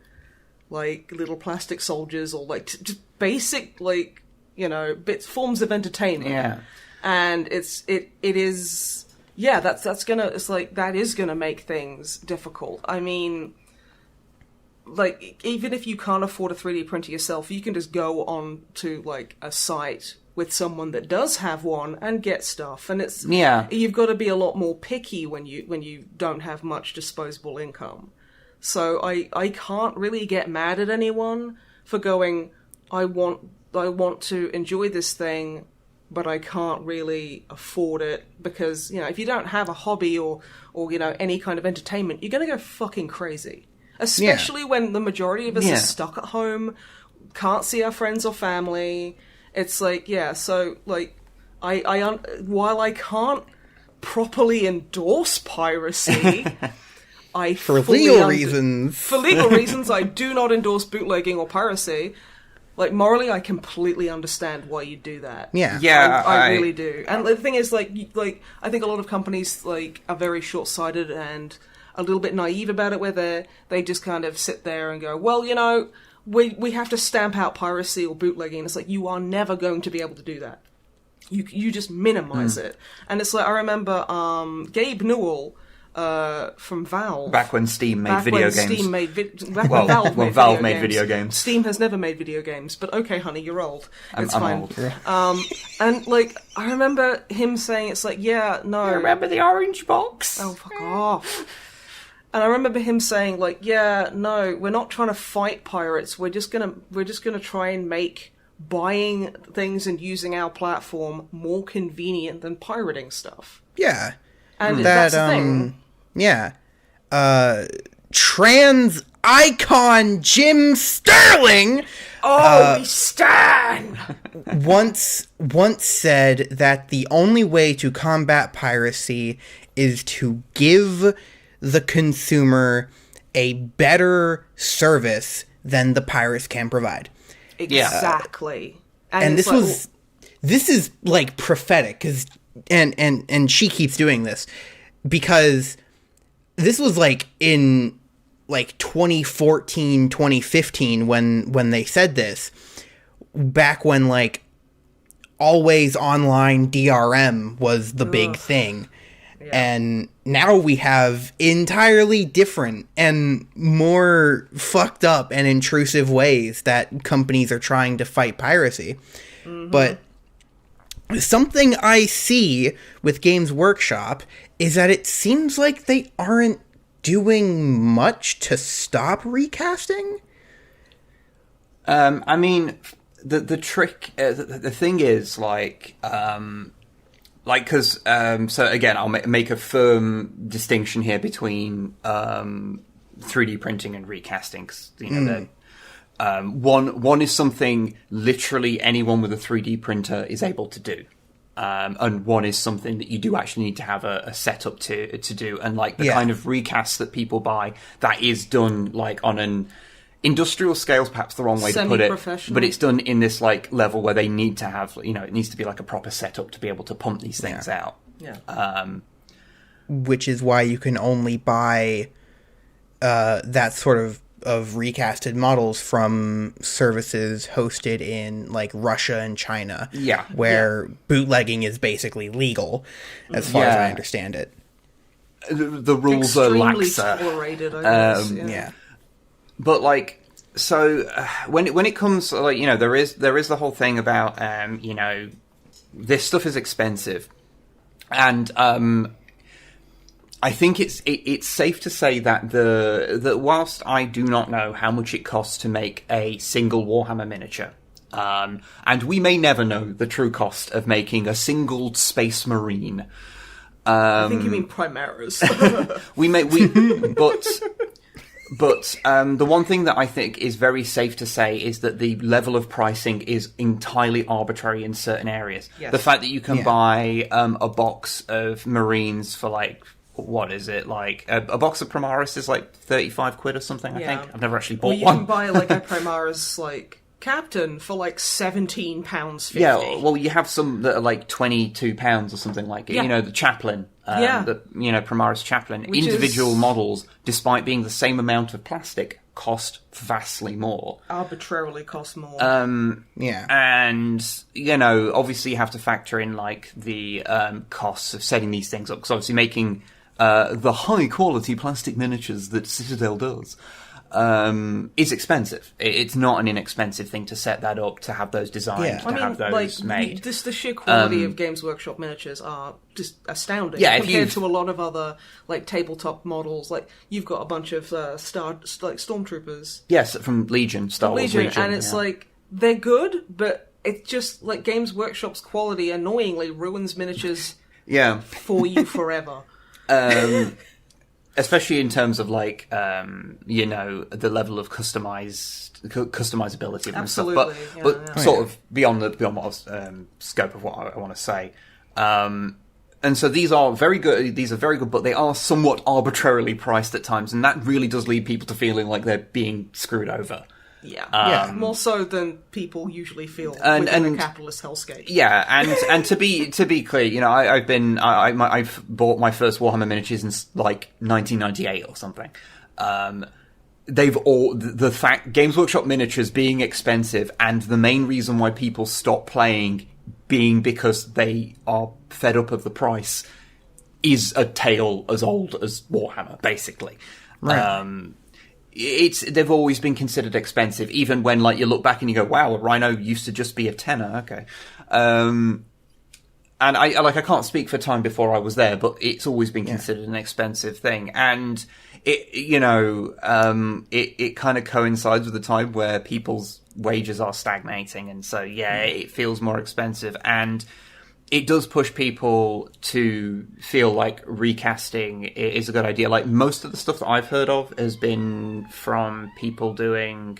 Speaker 2: like little plastic soldiers or like just basic bits forms of entertainment.
Speaker 3: Yeah,
Speaker 2: and it is that is gonna make things difficult. I mean, like, even if you can't afford a 3D printer yourself, you can just go on to like a site with someone that does have one and get stuff. And you've got to be a lot more picky when you don't have much disposable income. So I can't really get mad at anyone for going, I want to enjoy this thing, but I can't really afford it, because, if you don't have a hobby or any kind of entertainment, you're going to go fucking crazy. Especially when the majority of us are stuck at home, can't see our friends or family. It's like, so, like, while I can't properly endorse piracy,
Speaker 1: For legal reasons,
Speaker 2: I do not endorse bootlegging or piracy. Like, morally, I completely understand why you do that.
Speaker 1: Yeah.
Speaker 2: I really do. And the thing is, like, I think a lot of companies, like, are very short-sighted and a little bit naive about it, where they just kind of sit there and go, well, we have to stamp out piracy or bootlegging. It's like, you are never going to be able to do that. You just minimize it. And it's like, I remember Gabe Newell from Valve.
Speaker 3: Back when Steam made video games.
Speaker 2: When
Speaker 3: Valve made video games.
Speaker 2: Steam has never made video games, but okay, honey, you're old. It's
Speaker 3: I'm
Speaker 2: fine.
Speaker 3: old. Yeah.
Speaker 2: And like, I remember him saying, it's like, yeah, no.
Speaker 3: You remember the orange box?
Speaker 2: Oh, fuck off. And I remember him saying, like, yeah, no, we're not trying to fight pirates. We're just gonna try and make buying things and using our platform more convenient than pirating stuff.
Speaker 1: Yeah.
Speaker 2: And that's the thing.
Speaker 1: Yeah. Trans icon Jim Sterling
Speaker 2: We stand!
Speaker 1: once said that the only way to combat piracy is to give the consumer a better service than the pirates can provide.
Speaker 2: Exactly.
Speaker 1: And this is like prophetic, because and she keeps doing this because this was like in like 2014, 2015 when they said this, back when like always online DRM was the big thing. Yeah. And now we have entirely different and more fucked up and intrusive ways that companies are trying to fight piracy. Mm-hmm. But something I see with Games Workshop is that it seems like they aren't doing much to stop recasting.
Speaker 3: I mean, the trick, the thing is, like, because, so again, I'll make a firm distinction here between 3D printing and recasting, 'cause, you know, one is something literally anyone with a 3D printer is able to do. And one is something that you do actually need to have a setup to do. And like the kind of recast that people buy, that is done like on an industrial scale, is perhaps the wrong way to put it, but it's done in this like level where they need to have, you know, it needs to be like a proper setup to be able to pump these things out. Yeah.
Speaker 1: Which is why you can only buy that sort of recasted models from services hosted in like Russia and China, where bootlegging is basically legal, as far as I understand it.
Speaker 3: The rules are laxer.
Speaker 2: Tolerated, I guess.
Speaker 3: But like, so when it comes, like, you know, there is the whole thing about you know, this stuff is expensive, and I think it's safe to say that that whilst I do not know how much it costs to make a single Warhammer miniature, and we may never know the true cost of making a single Space Marine.
Speaker 2: I think you mean Primaris.
Speaker 3: But the one thing that I think is very safe to say is that the level of pricing is entirely arbitrary in certain areas. Yes. The fact that you can buy a box of Marines for like, what is it, like a box of Primaris is like 35 quid or something, I think. I've never actually bought one.
Speaker 2: You can buy like a Primaris like captain for like £17.50.
Speaker 3: Yeah, well, you have some that are like £22 or something like it. You know, the chaplain, the, you know, Primaris chaplain. Which individual models, despite being the same amount of plastic, cost vastly more.
Speaker 2: Arbitrarily cost more.
Speaker 3: And, you know, obviously you have to factor in like the costs of setting these things up, because obviously making the high quality plastic miniatures that Citadel does is expensive. It's not an inexpensive thing to set that up, to have those designed, to have those made.
Speaker 2: Just the sheer quality of Games Workshop miniatures are just astounding.
Speaker 3: Yeah,
Speaker 2: compared to a lot of other like tabletop models. Like you've got a bunch of stormtroopers.
Speaker 3: Yes, from Legion, Star Wars Legion,
Speaker 2: and it's like they're good, but it's just like Games Workshop's quality annoyingly ruins miniatures. For you forever.
Speaker 3: Especially in terms of like, you know, the level of customizability of them stuff, but sort of beyond what I was, scope of what I want to say. And so these are very good. These are very good, but they are somewhat arbitrarily priced at times, and that really does lead people to feeling like they're being scred over.
Speaker 2: More so than people usually feel within a capitalist hellscape.
Speaker 3: Yeah, and to be clear, you know, I've bought my first Warhammer miniatures in like 1998 or something. The fact Games Workshop miniatures being expensive, and the main reason why people stop playing being because they are fed up of the price, is a tale as old as Warhammer, basically. Right. They've always been considered expensive, even when like you look back and you go, wow, a Rhino used to just be a tenner. Okay. And I can't speak for time before I was there, but it's always been considered an expensive thing. And it, you know, it kind of coincides with the time where people's wages are stagnating. And so, it feels more expensive, and it does push people to feel like recasting is a good idea. Like most of the stuff that I've heard of has been from people doing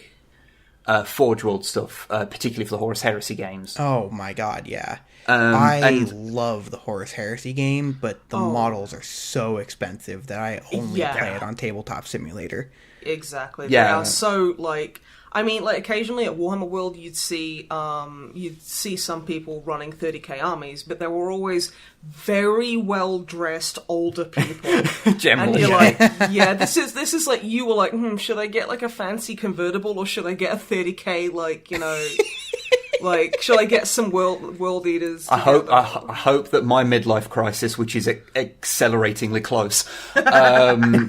Speaker 3: Forge World stuff, particularly for the Horus Heresy games.
Speaker 1: Oh my god, yeah.
Speaker 3: And
Speaker 1: love the Horus Heresy game, but the models are so expensive that I only play it on Tabletop Simulator.
Speaker 2: Exactly.
Speaker 3: Yeah.
Speaker 2: They are so, like... I mean, like, occasionally at Warhammer World you'd see some people running 30k armies, but they were always very well-dressed older people.
Speaker 3: Generally.
Speaker 2: And you're like, yeah, this is like, you were like, should I get, like, a fancy convertible, or should I get a 30k, like, you know... Like, shall I get some world eaters?
Speaker 3: I hope that my midlife crisis, which is acceleratingly close, when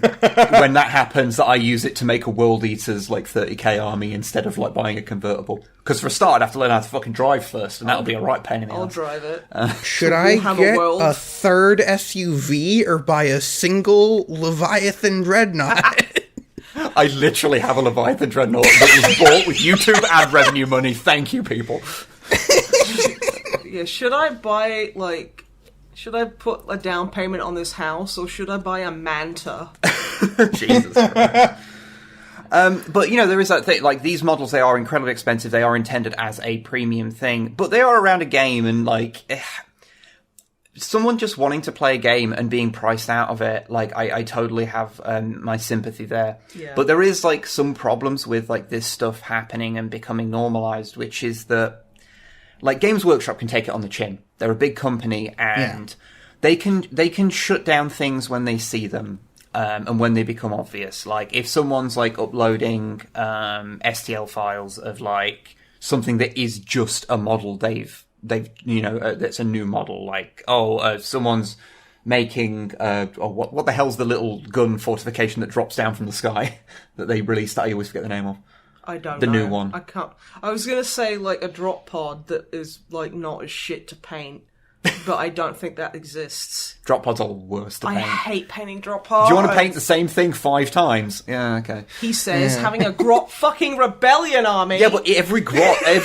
Speaker 3: that happens, that I use it to make a world eaters like 30k army instead of like buying a convertible. Because for a start, I'd have to learn how to fucking drive first, and that'll be a right pain in the ass.
Speaker 2: I'll drive it.
Speaker 1: Should I get a third SUV or buy a single Leviathan Dreadnought?
Speaker 3: I literally have a Leviathan Dreadnought that was bought with YouTube ad revenue money. Thank you, people.
Speaker 2: Yeah, should I put a down payment on this house, or should I buy a Manta?
Speaker 3: Jesus Christ. But, you know, there is that thing, like, these models, they are incredibly expensive. They are intended as a premium thing, but they are around a game, and, like... someone just wanting to play a game and being priced out of it, like, I totally have my sympathy there.
Speaker 2: Yeah.
Speaker 3: But there is, like, some problems with, like, this stuff happening and becoming normalized, which is that, like, Games Workshop can take it on the chin. They're a big company, and they can shut down things when they see them, and when they become obvious. Like, if someone's, like, uploading STL files of, like, something that is just a model they've you know, that's a new model, like, someone's making, what the hell's the little gun fortification that drops down from the sky that they released that I always forget the name of?
Speaker 2: I don't know.
Speaker 3: The new one.
Speaker 2: I can't. I was gonna say, like, a drop pod that is, like, not as shit to paint, but I don't think that exists.
Speaker 3: Drop pods are the worst to paint.
Speaker 2: I hate painting drop pods.
Speaker 3: Do you want to paint the same thing 5 times? Yeah, okay.
Speaker 2: He says, having a grot fucking rebellion army.
Speaker 3: Yeah, but every grot I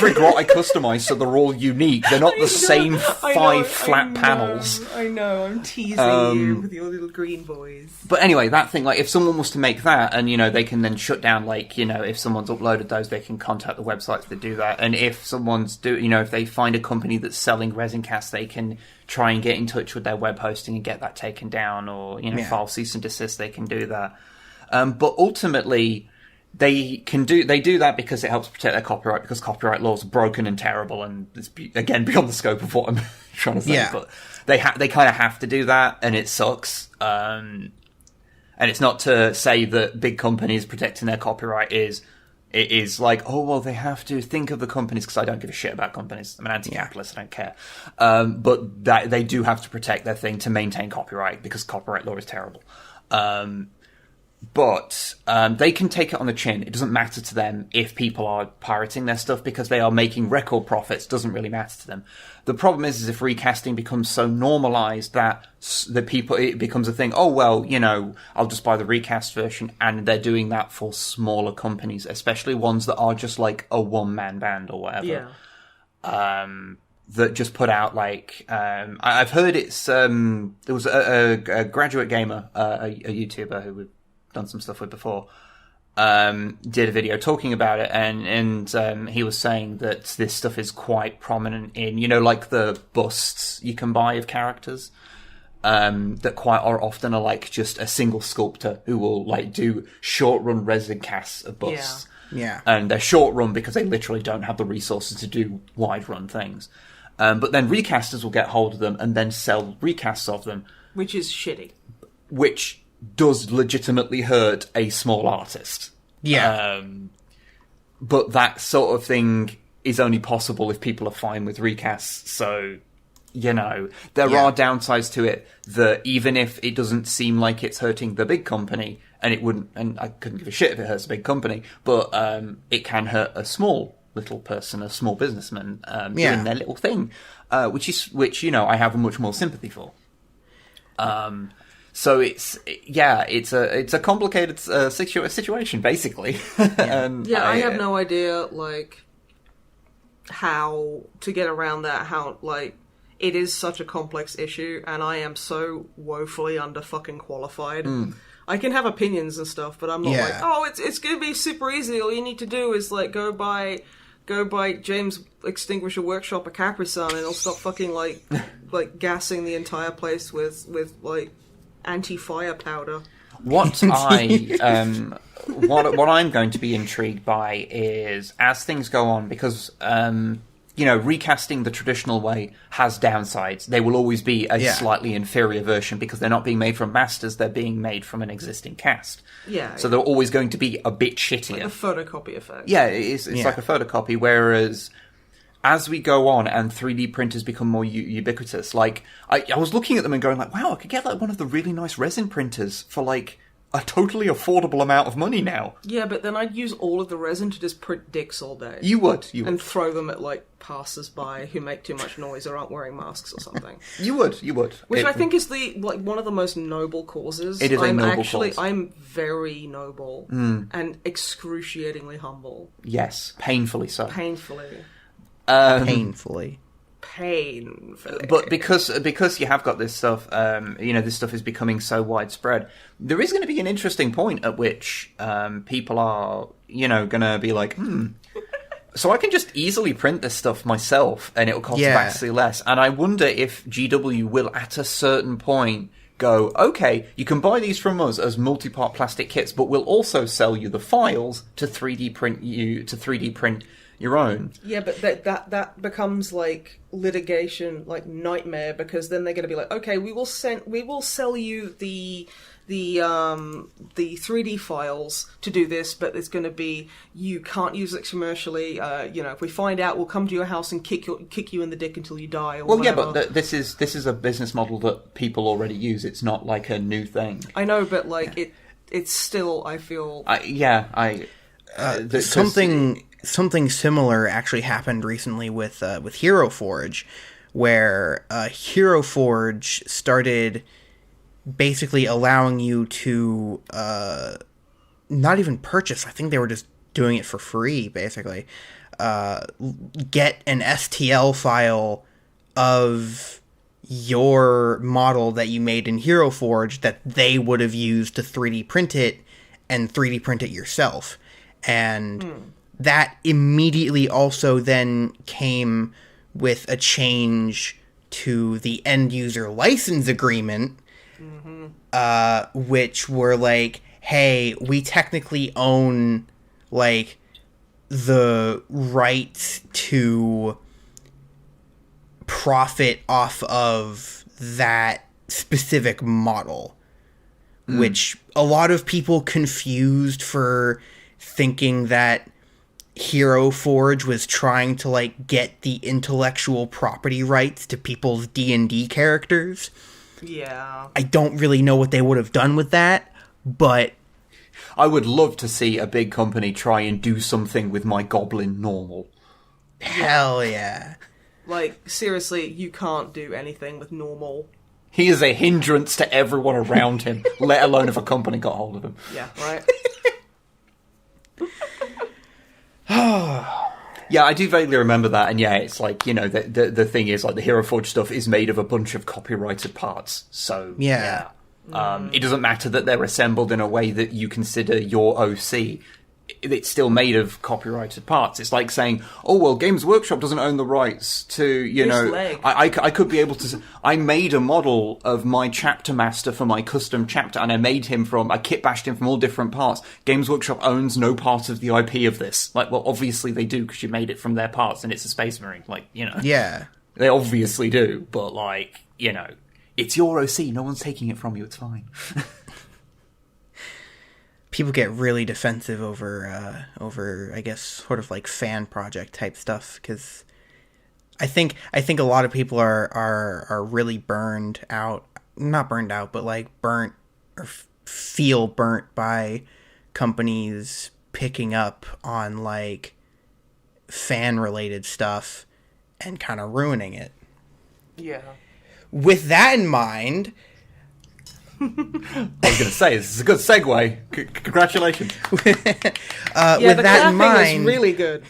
Speaker 3: customise so they're all unique. They're not the same 5 flat panels.
Speaker 2: I know, I'm teasing you with your little green boys.
Speaker 3: But anyway, that thing, like, if someone was to make that, and, you know, they can then shut down, like, you know, if someone's uploaded those, they can contact the websites that do that. And if someone's if they find a company that's selling resin casts, they can try and get in touch with their web hosting and get that taken down, or, you know, file cease and desist, they can do that. But ultimately, they do that because it helps protect their copyright, because copyright laws are broken and terrible, and it's, again, beyond the scope of what I'm trying to say. Yeah. But they kind of have to do that, and it sucks. And it's not to say that big companies protecting their copyright is like, oh, well, they have to think of the companies, because I don't give a shit about companies. I'm an anti-capitalist, I don't care. But that they do have to protect their thing to maintain copyright, because copyright law is terrible. But they can take it on the chin. It doesn't matter to them if people are pirating their stuff, because they are making record profits. Doesn't really matter to them. The problem is if recasting becomes so normalized that it becomes a thing. Oh, well, you know, I'll just buy the recast version, and they're doing that for smaller companies, especially ones that are just like a one-man band or whatever. Yeah. That just put out, like, I've heard it's there was a graduate gamer, a YouTuber who we've done some stuff with before, did a video talking about it, and he was saying that this stuff is quite prominent in, you know, like the busts you can buy of characters, that quite often are like just a single sculptor who will, like, do short run resin casts of busts.
Speaker 1: Yeah.
Speaker 3: And they're short run because they literally don't have the resources to do wide run things. But then recasters will get hold of them and then sell recasts of them,
Speaker 2: which is shitty.
Speaker 3: Which does legitimately hurt a small artist.
Speaker 1: Yeah.
Speaker 3: But that sort of thing is only possible if people are fine with recasts. So, you know, there are downsides to it that even if it doesn't seem like it's hurting the big company, and it wouldn't, and I couldn't give a shit if it hurts a big company, but it can hurt a small little person, a small businessman, doing their little thing, which, you know, I have much more sympathy for. So it's a complicated situation, basically.
Speaker 2: I have no idea, like, how to get around that, how, like, it is such a complex issue, and I am so woefully under fucking qualified. I can have opinions and stuff, but I'm not like, oh, it's gonna be super easy. All you need to do is like go buy James Extinguisher Workshop a Capri-Sun, and it'll stop fucking like gassing the entire place with like anti-fire powder.
Speaker 3: What what I'm going to be intrigued by is, as things go on, because recasting the traditional way has downsides. They will always be a slightly inferior version because they're not being made from masters; they're being made from an existing cast.
Speaker 2: Yeah.
Speaker 3: So they're always going to be a bit shittier.
Speaker 2: Like a photocopy effect.
Speaker 3: Yeah, it's like a photocopy. Whereas, as we go on and 3D printers become more ubiquitous, like I was looking at them and going like, wow, I could get like one of the really nice resin printers for like a totally affordable amount of money now.
Speaker 2: Yeah, but then I'd use all of the resin to just print dicks all day.
Speaker 3: You would.
Speaker 2: And throw them at, like, passers-by who make too much noise or aren't wearing masks or something.
Speaker 3: You would.
Speaker 2: Which I think is one of the most noble causes.
Speaker 3: It is a noble cause.
Speaker 2: I'm very noble and excruciatingly humble.
Speaker 3: Yes, painfully so.
Speaker 2: Painfully.
Speaker 1: Painfully.
Speaker 3: But because you have got this stuff, this stuff is becoming so widespread, there is going to be an interesting point at which people are, going to be like, so I can just easily print this stuff myself and it'll cost vastly less. And I wonder if GW will, at a certain point, go, okay, you can buy these from us as multi-part plastic kits, but we'll also sell you the files to 3D print your own.
Speaker 2: Yeah, but that becomes like litigation, like nightmare, because then they're going to be like, okay, we will sell you the 3D files to do this, but it's going to be, you can't use it commercially. If we find out, we'll come to your house and kick you in the dick until you die. Or whatever.
Speaker 3: Yeah, but this is a business model that people already use. It's not like a new thing.
Speaker 2: I know, but like it's still, I feel.
Speaker 1: Something similar actually happened recently with Hero Forge, where Hero Forge started basically allowing you to not even purchase. I think they were just doing it for free, basically. Get an STL file of your model that you made in Hero Forge that they would have used to 3D print it and 3D print it yourself. And that immediately also then came with a change to the end user license agreement, which were like, hey, we technically own like the right to profit off of that specific model, which a lot of people confused for thinking that Hero Forge was trying to like get the intellectual property rights to people's D&D characters.
Speaker 2: Yeah.
Speaker 1: I don't really know what they would have done with that, but
Speaker 3: I would love to see a big company try and do something with my goblin normal.
Speaker 1: Hell yeah.
Speaker 2: Like, seriously, you can't do anything with normal.
Speaker 3: He is a hindrance to everyone around him, let alone if a company got hold of him.
Speaker 2: Yeah, right?
Speaker 3: Yeah, I do vaguely remember that, and yeah, it's like, the thing is, like, the Hero Forge stuff is made of a bunch of copyrighted parts, so,
Speaker 1: yeah.
Speaker 3: It doesn't matter that they're assembled in a way that you consider your OC. It's still made of copyrighted parts. It's like saying, oh, well, Games Workshop doesn't own the rights to, I could be able to... I made a model of my chapter master for my custom chapter, and I kit bashed him from all different parts. Games Workshop owns no part of the IP of this. Like, well, obviously they do, because you made it from their parts, and it's a Space Marine. Like,
Speaker 1: Yeah.
Speaker 3: They obviously do, but, like, it's your OC. No one's taking it from you. It's fine.
Speaker 1: People get really defensive over I guess sort of like fan project type stuff, because I think a lot of people are really burned out, not burned out, but like burnt or feel burnt by companies picking up on like fan related stuff and kind of ruining it.
Speaker 2: Yeah.
Speaker 1: With that in mind,
Speaker 3: I was going to say, this is a good segue. Congratulations.
Speaker 1: with
Speaker 2: the
Speaker 1: that in mind,
Speaker 2: is really good.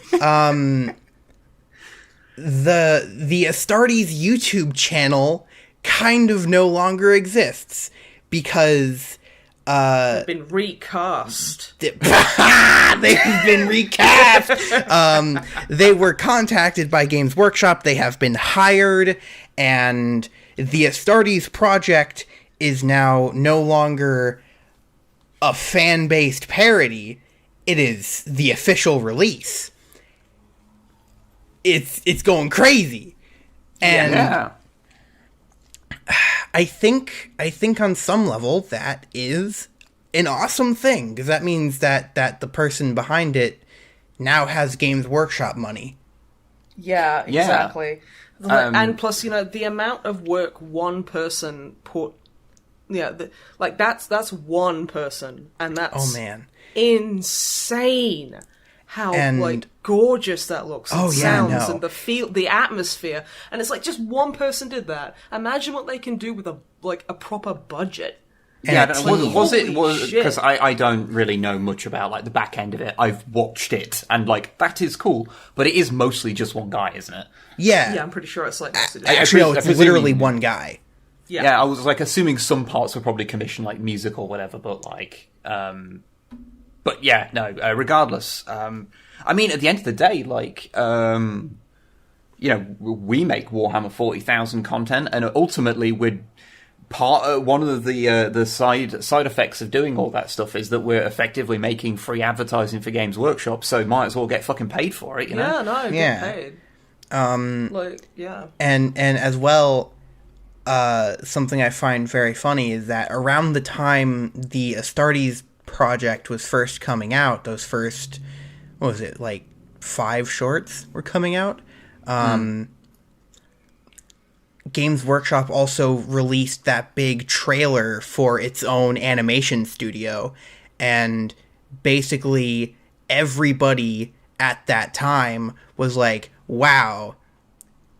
Speaker 1: the Astartes YouTube channel kind of no longer exists because
Speaker 2: They've been recast.
Speaker 1: They've been recast. They were contacted by Games Workshop. They have been hired, and the Astartes project is now no longer a fan-based parody. It is the official release. It's going crazy, and
Speaker 3: Yeah.
Speaker 1: I think on some level that is an awesome thing, because that means that the person behind it now has Games Workshop money.
Speaker 2: Yeah, exactly. And plus, the amount of work one person put, that's one person, and that's
Speaker 1: Oh man,
Speaker 2: insane. How gorgeous that looks and sounds and the atmosphere, and it's like just one person did that. Imagine what they can do with a proper budget.
Speaker 3: Yeah, I don't know, was it
Speaker 2: shit.
Speaker 3: because I don't really know much about the back end of it. I've watched it, and that is cool, but it is mostly just one guy, isn't it?
Speaker 1: Yeah,
Speaker 2: I'm pretty sure it's
Speaker 1: actually, no, it's literally one guy.
Speaker 3: Yeah, I was assuming some parts were probably commissioned music or whatever, but but yeah, no. Regardless, I mean, at the end of the day, we make Warhammer 40,000 content, and ultimately we're one of the side effects of doing all that stuff is that we're effectively making free advertising for Games Workshop, so might as well get fucking paid for it, you know?
Speaker 2: Yeah, no, get paid.
Speaker 1: And as well, something I find very funny is that around the time the Astartes project was first coming out, those first, 5 shorts were coming out, Games Workshop also released that big trailer for its own animation studio, and basically everybody at that time was like, wow,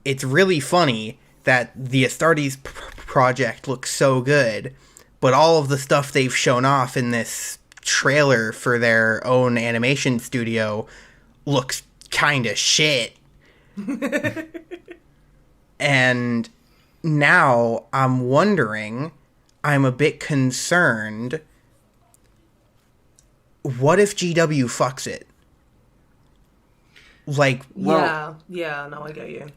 Speaker 1: it's really funny that the Astartes project looks so good, but all of the stuff they've shown off in this trailer for their own animation studio looks kinda shit. And now I'm wondering, I'm a bit concerned, what if GW fucks it?
Speaker 2: No, I get you.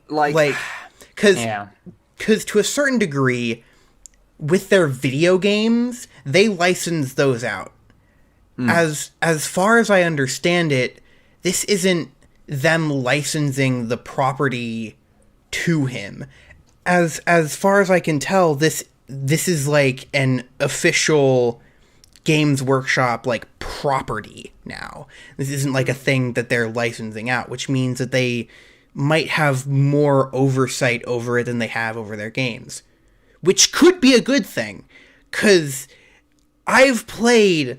Speaker 1: Because to a certain degree, with their video games, they license those out. As far as I understand it, this isn't them licensing the property to him. As far as I can tell, this is an official Games Workshop property now. This isn't a thing that they're licensing out, which means that they might have more oversight over it than they have over their games, which could be a good thing, because I've played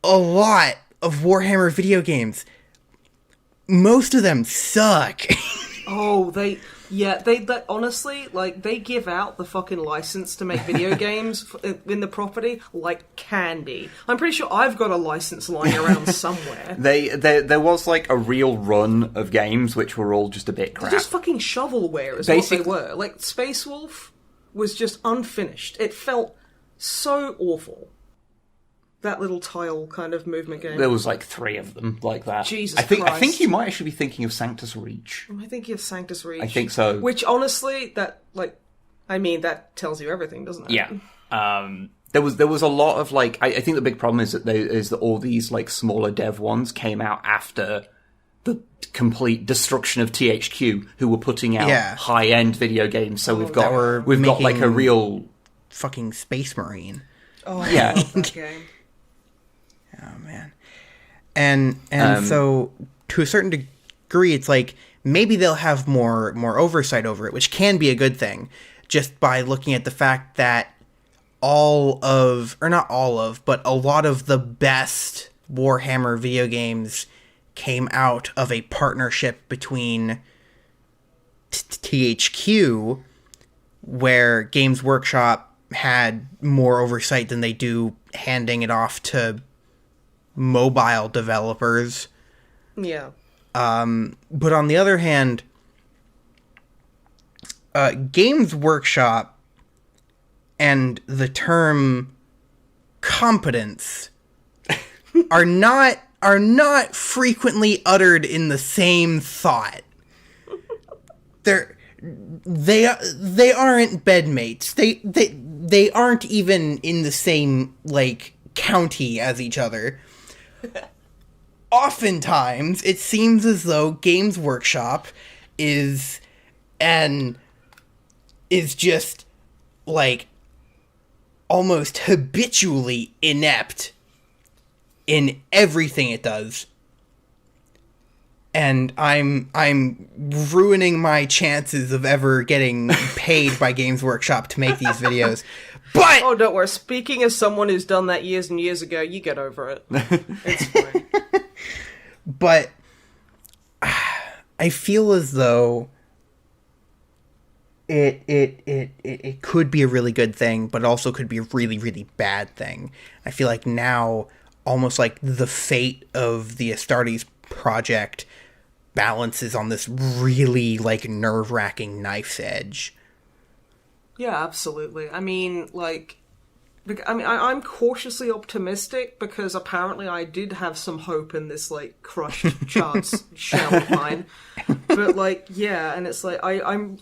Speaker 1: a lot of Warhammer video games. Most of them suck.
Speaker 2: Oh, they honestly, they give out the fucking license to make video games in the property like candy. I'm pretty sure I've got a license lying around somewhere.
Speaker 3: There was a real run of games which were all just a bit crap.
Speaker 2: They're just fucking shovelware is what they were. Space Wolf was just unfinished. It felt so awful. That little tile kind of movement game.
Speaker 3: There was 3 of them like that.
Speaker 2: Jesus
Speaker 3: Christ. I think you might actually be thinking of Sanctus Reach.
Speaker 2: Am I thinking of Sanctus Reach?
Speaker 3: I think so.
Speaker 2: Which honestly, that tells you everything, doesn't it?
Speaker 3: Yeah. There was a lot of I think the big problem is that all these smaller dev ones came out after the complete destruction of THQ, who were putting out high end video games. So we've got a real
Speaker 1: fucking Space Marine.
Speaker 2: Oh, I
Speaker 3: yeah.
Speaker 2: love that game.
Speaker 1: Oh man, and so to a certain degree, it's maybe they'll have more oversight over it, which can be a good thing, just by looking at the fact that but a lot of the best Warhammer video games came out of a partnership between THQ, where Games Workshop had more oversight than they do handing it off to mobile developers.
Speaker 2: Yeah.
Speaker 1: But on the other hand, Games Workshop and the term competence are not frequently uttered in the same thought. They aren't bedmates. They aren't even in the same like county as each other. Oftentimes, it seems as though Games Workshop is just like almost habitually inept in everything it does. And I'm ruining my chances of ever getting paid by Games Workshop to make these videos. But
Speaker 2: oh, don't worry. Speaking as someone who's done that years and years ago, you get over it. It's fine.
Speaker 1: But I feel as though it could be a really good thing, but it also could be a really, really bad thing. I feel like now, almost like the fate of the Astartes project balances on this really, like, nerve-wracking knife's edge.
Speaker 2: Yeah, absolutely. I mean, I'm cautiously optimistic because apparently I did have some hope in this, like, crushed charts shell of mine. But, like, yeah, and it's like, I'm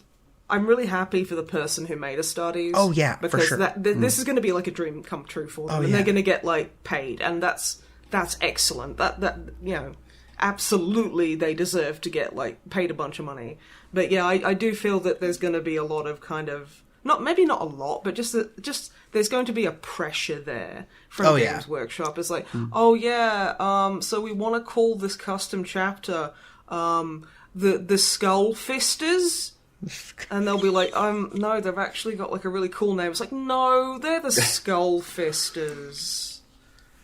Speaker 2: really happy for the person who made Astartes.
Speaker 1: Oh, yeah,
Speaker 2: because
Speaker 1: for sure.
Speaker 2: This is going to be, like, a dream come true for them.
Speaker 1: Oh,
Speaker 2: and
Speaker 1: yeah.
Speaker 2: they're going to get, like, paid. And that's excellent. That you know, absolutely they deserve to get, like, paid a bunch of money. But, yeah, I do feel that there's going to be a lot of kind of... maybe not a lot, but just there's going to be a pressure there from Games Workshop. It's like, so we want to call this custom chapter the Skull Fisters, and they'll be like, no, they've actually got like a really cool name. It's like, no, they're the Skull Fisters.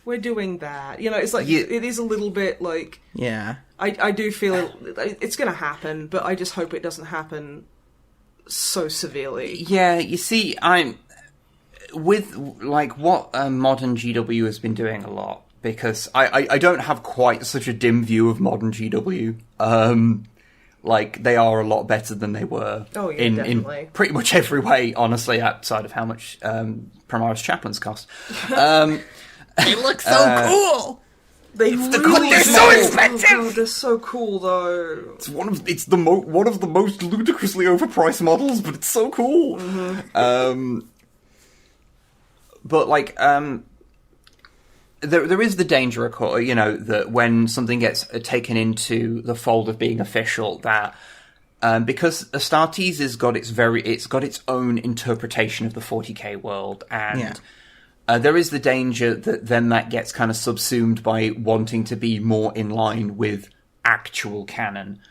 Speaker 2: We're doing that. You know, it's like it is a little bit like I do feel it's going to happen, but I just hope it doesn't happen so severely.
Speaker 3: Yeah, you see, I'm with like what modern GW has been doing a lot, because I don't have quite such a dim view of modern GW. Like, they are a lot better than they were in pretty much every way, honestly, outside of how much Primaris chaplains cost.
Speaker 1: They look so cool!
Speaker 2: They're
Speaker 1: so expensive!
Speaker 2: Oh, they're so cool, though.
Speaker 3: It's one of the most ludicrously overpriced models, but it's so cool. Mm-hmm. But like, there is the danger, of course, you know, that when something gets taken into the fold of being official, that because Astartes has got it's got its own interpretation of the 40k world, and there is the danger that then that gets kind of subsumed by wanting to be more in line with actual canon.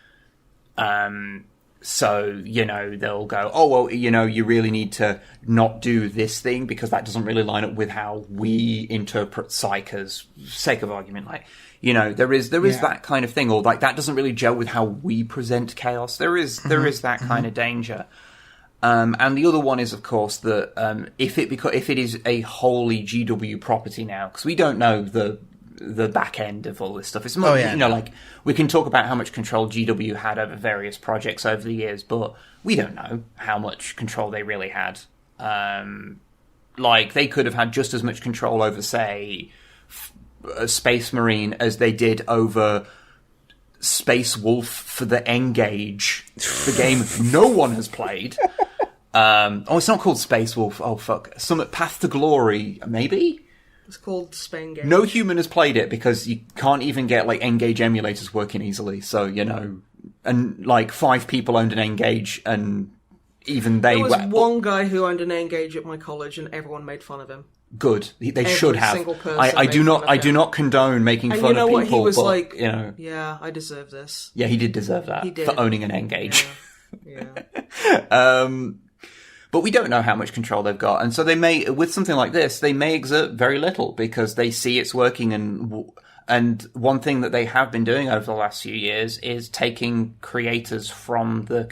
Speaker 3: So, you know, they'll go, oh, well, you know, you really need to not do this thing because that doesn't really line up with how we interpret Psyker's sake of argument. Like, you know, there is that kind of thing, or like that doesn't really gel with how we present chaos. There is that kind of danger. And the other one is, of course, that if it is a wholly GW property now, because we don't know the back end of all this stuff. It's more, you know, like, we can talk about how much control GW had over various projects over the years, but we don't know how much control they really had. Like, they could have had just as much control over, say, Space Marine as they did over Space Wolf for the Engage, the game no one has played. It's not called Space Wolf. Oh, fuck. Summit Path to Glory, maybe?
Speaker 2: It's called Spengage.
Speaker 3: No human has played it because you can't even get, like, Engage emulators working easily. So, you know, and, like, 5 people owned an Engage, and even they...
Speaker 2: There was one guy who owned an Engage at my college, and everyone made fun of him.
Speaker 3: Good. They should have.
Speaker 2: Single person
Speaker 3: I do not condone making fun of people,
Speaker 2: what? He was
Speaker 3: but,
Speaker 2: like,
Speaker 3: you know...
Speaker 2: Yeah, I deserve this.
Speaker 3: Yeah, he did deserve that.
Speaker 2: He did.
Speaker 3: For owning an Engage.
Speaker 2: Yeah.
Speaker 3: But we don't know how much control they've got. And so they may, with something like this, they may exert very little because they see it's working. And one thing that they have been doing over the last few years is taking creators from the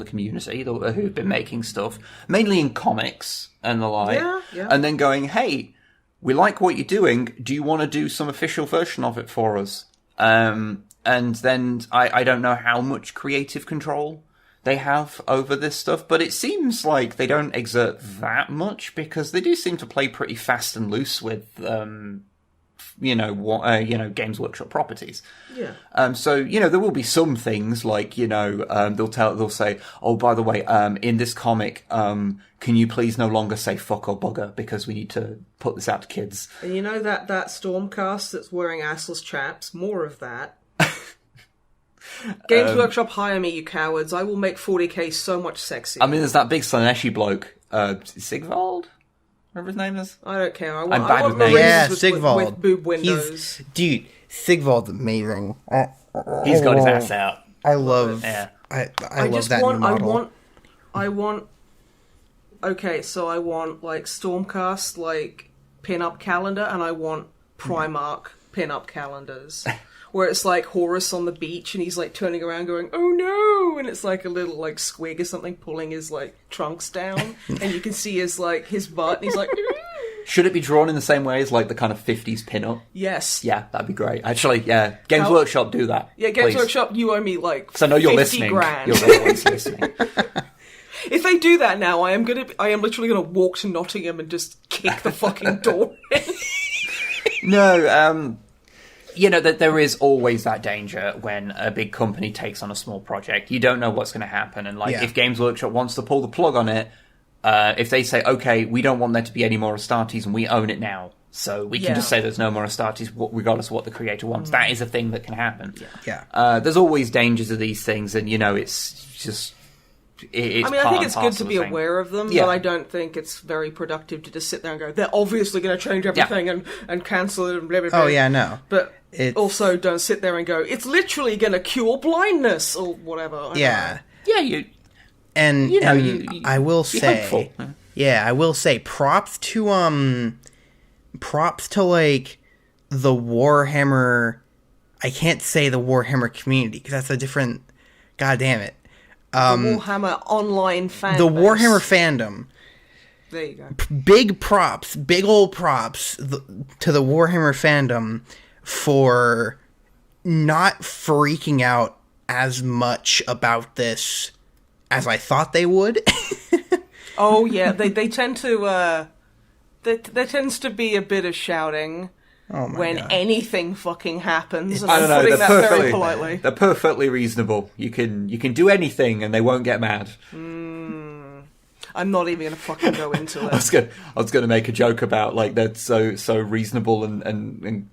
Speaker 3: community who've been making stuff, mainly in comics and the like, and then going, hey, we like what you're doing. Do you want to do some official version of it for us? And then I don't know how much creative control they have over this stuff, but it seems like they don't exert that much because they do seem to play pretty fast and loose with, Games Workshop properties.
Speaker 2: Yeah.
Speaker 3: So there will be some things like they'll say, oh, by the way, in this comic, can you please no longer say fuck or bugger because we need to put this out to kids.
Speaker 2: And you know that Stormcast that's wearing assless chaps? More of that. Games Workshop, hire me, you cowards. I will make 40k so much sexier.
Speaker 3: I mean, there's that big Slaneshi bloke, Sigvald? Whatever his name is.
Speaker 2: I don't care. I
Speaker 3: I'm
Speaker 2: want,
Speaker 3: bad
Speaker 2: I want
Speaker 3: with names.
Speaker 2: Marines
Speaker 1: Yeah,
Speaker 2: with,
Speaker 1: Sigvald.
Speaker 2: with boob windows.
Speaker 1: Dude, Sigvald's amazing.
Speaker 3: He's got his ass out.
Speaker 1: I love.
Speaker 3: Yeah.
Speaker 1: I love that new model.
Speaker 2: I want. Okay, so I want like Stormcast like pin-up calendar, and I want Primark pin-up calendars. Where it's like Horus on the beach and he's like turning around going, oh no! And it's like a little like squig or something pulling his like trunks down. And you can see his like his butt and he's like,
Speaker 3: Should it be drawn in the same way as like the kind of 50s pin-up?
Speaker 2: yes.
Speaker 3: Yeah, that'd be great. Actually, yeah. Games Workshop, do that.
Speaker 2: Yeah, Games
Speaker 3: please.
Speaker 2: Workshop, you owe me like
Speaker 3: Because I know you're
Speaker 2: 50
Speaker 3: listening.
Speaker 2: grand.
Speaker 3: You're always listening.
Speaker 2: If they do that now, I am literally gonna walk to Nottingham and just kick the fucking door in.
Speaker 3: No, that there is always that danger when a big company takes on a small project. You don't know what's going to happen. And if Games Workshop wants to pull the plug on it, if they say, okay, we don't want there to be any more Astartes and we own it now, so we can just say there's no more Astartes regardless of what the creator wants. That is a thing that can happen.
Speaker 1: Yeah.
Speaker 3: There's always dangers of these things, and it's just... It's
Speaker 2: I mean, I think it's good to be aware of them,
Speaker 3: Yeah.
Speaker 2: but I don't think it's very productive to just sit there and go, they're obviously going to change everything and cancel it and blah, blah, blah.
Speaker 1: Oh yeah, no.
Speaker 2: But
Speaker 1: It's-
Speaker 2: also don't sit there and go, it's literally going to cure blindness or whatever. I don't
Speaker 1: Yeah.
Speaker 2: know.
Speaker 3: Yeah, you...
Speaker 1: And,
Speaker 3: you-
Speaker 1: I will
Speaker 3: you're
Speaker 1: say,
Speaker 3: hopeful.
Speaker 1: I will say props to like the Warhammer. I can't say the Warhammer community because that's a different. God damn it.
Speaker 2: The Warhammer online fan
Speaker 1: The
Speaker 2: base.
Speaker 1: Warhammer fandom.
Speaker 2: There you go.
Speaker 1: Big old props to the Warhammer fandom for not freaking out as much about this as I thought they would.
Speaker 2: Oh yeah, they tend to. There tends to be a bit of shouting when
Speaker 1: God.
Speaker 2: anything fucking happens. And
Speaker 3: I
Speaker 2: I'm
Speaker 3: don't know.
Speaker 2: putting
Speaker 3: They're
Speaker 2: that very
Speaker 3: perfectly,
Speaker 2: politely.
Speaker 3: they're perfectly reasonable. You can do anything, and they won't get mad.
Speaker 2: I'm not even going to fucking go into
Speaker 3: I
Speaker 2: it.
Speaker 3: was gonna make a joke about like they're so reasonable and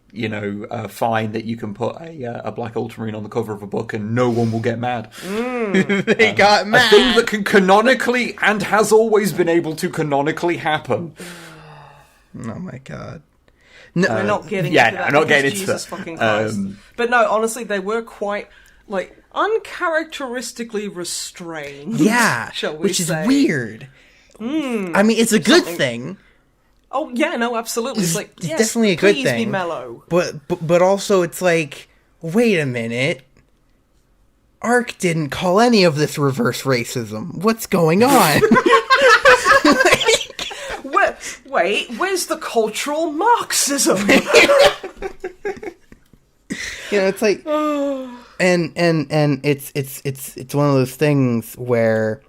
Speaker 3: fine that you can put a black ultramarine on the cover of a book and no one will get mad.
Speaker 1: They got
Speaker 3: A
Speaker 1: mad.
Speaker 3: thing that can canonically and has always been able to canonically happen.
Speaker 1: Oh my god. No,
Speaker 2: We're not getting
Speaker 3: yeah,
Speaker 2: into
Speaker 3: no,
Speaker 2: that.
Speaker 3: I'm not
Speaker 2: because
Speaker 3: getting into
Speaker 2: Jesus
Speaker 3: that.
Speaker 2: fucking Christ. But no, honestly, they were quite like uncharacteristically restrained.
Speaker 1: yeah,
Speaker 2: shall we
Speaker 1: which is
Speaker 2: say?
Speaker 1: weird. I mean, it's a good thing,
Speaker 2: Oh yeah, no, absolutely. It's like
Speaker 1: it's
Speaker 2: yes,
Speaker 1: definitely a good
Speaker 2: please be
Speaker 1: thing.
Speaker 2: mellow.
Speaker 1: but also it's like, wait a minute. Ark didn't call any of this reverse racism. What's going on?
Speaker 2: Wait, where's the cultural Marxism?
Speaker 1: It's like, and it's one of those things where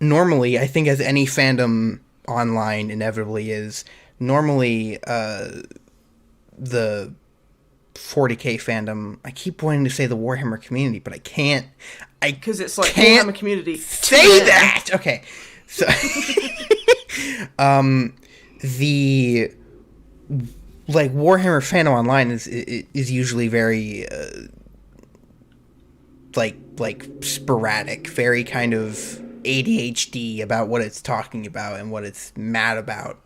Speaker 1: normally, I think as any fandom online inevitably is, normally the 40k fandom, I keep wanting to say the Warhammer community, but I can't.
Speaker 2: Because it's like
Speaker 1: Can't
Speaker 2: Warhammer community.
Speaker 1: Say that! Okay. So, the like Warhammer fandom online is usually very like sporadic, very kind of ADHD about what it's talking about and what it's mad about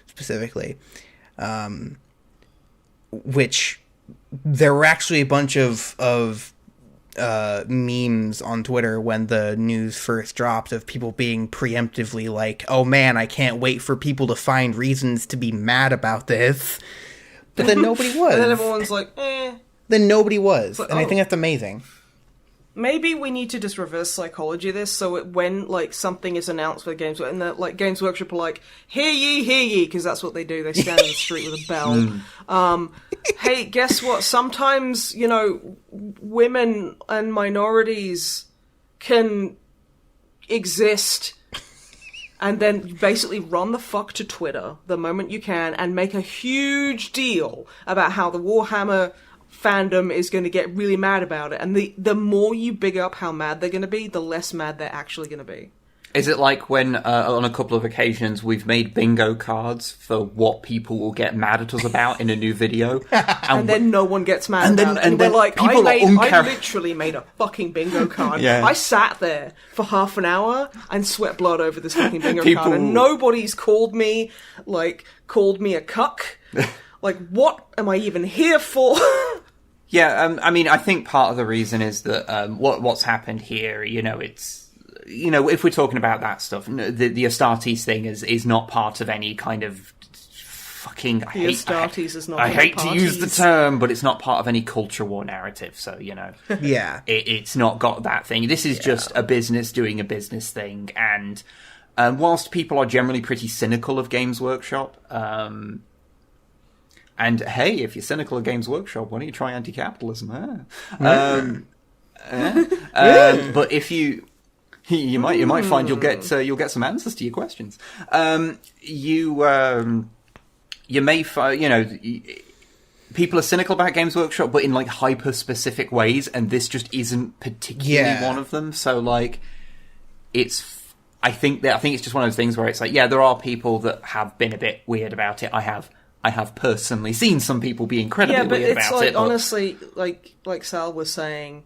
Speaker 1: specifically. Which there were actually a bunch of memes on Twitter when the news first dropped of people being preemptively like, oh man, I can't wait for people to find reasons to be mad about this. But then nobody was.
Speaker 2: And then everyone's like, eh.
Speaker 1: Then nobody was.
Speaker 2: like,
Speaker 1: and I
Speaker 2: oh.
Speaker 1: think that's amazing.
Speaker 2: Maybe we need to just reverse psychology this, so when like something is announced for Games Workshop, and the like Games Workshop are like, hear ye, because that's what they do. They stand in the street with a bell. Hey, guess what? Sometimes women and minorities can exist and then basically run the fuck to Twitter the moment you can and make a huge deal about how the Warhammer fandom is going to get really mad about it. And the more you big up how mad they're going to be, the less mad they're actually going to be.
Speaker 3: Is it like when, on a couple of occasions, we've made bingo cards for what people will get mad at us about in a new video?
Speaker 2: And then no one gets mad about it. And we're like, I literally made a fucking bingo card.
Speaker 3: Yeah.
Speaker 2: I sat there for half an hour and sweat blood over this fucking bingo card. And nobody's called me a cuck. Like, what am I even here for?
Speaker 3: Yeah, I mean, I think part of the reason is that what's happened here, it's... if we're talking about that stuff, the Astartes thing is not part of any kind of fucking...
Speaker 2: Astartes is not
Speaker 3: I hate to use the term, but it's not part of any culture war narrative, so,
Speaker 1: Yeah.
Speaker 3: It's not got that thing. This is just a business doing a business thing, and whilst people are generally pretty cynical of Games Workshop, and hey, if you're cynical of Games Workshop, why don't you try anti-capitalism? But if you might find you'll get some answers to your questions. You may find people are cynical about Games Workshop, but in like hyper specific ways, and this just isn't particularly one of them. So like, I think it's just one of those things where it's like, yeah, there are people that have been a bit weird about it. I have personally seen some people be incredibly weird about it.
Speaker 2: But honestly, like Sal was saying,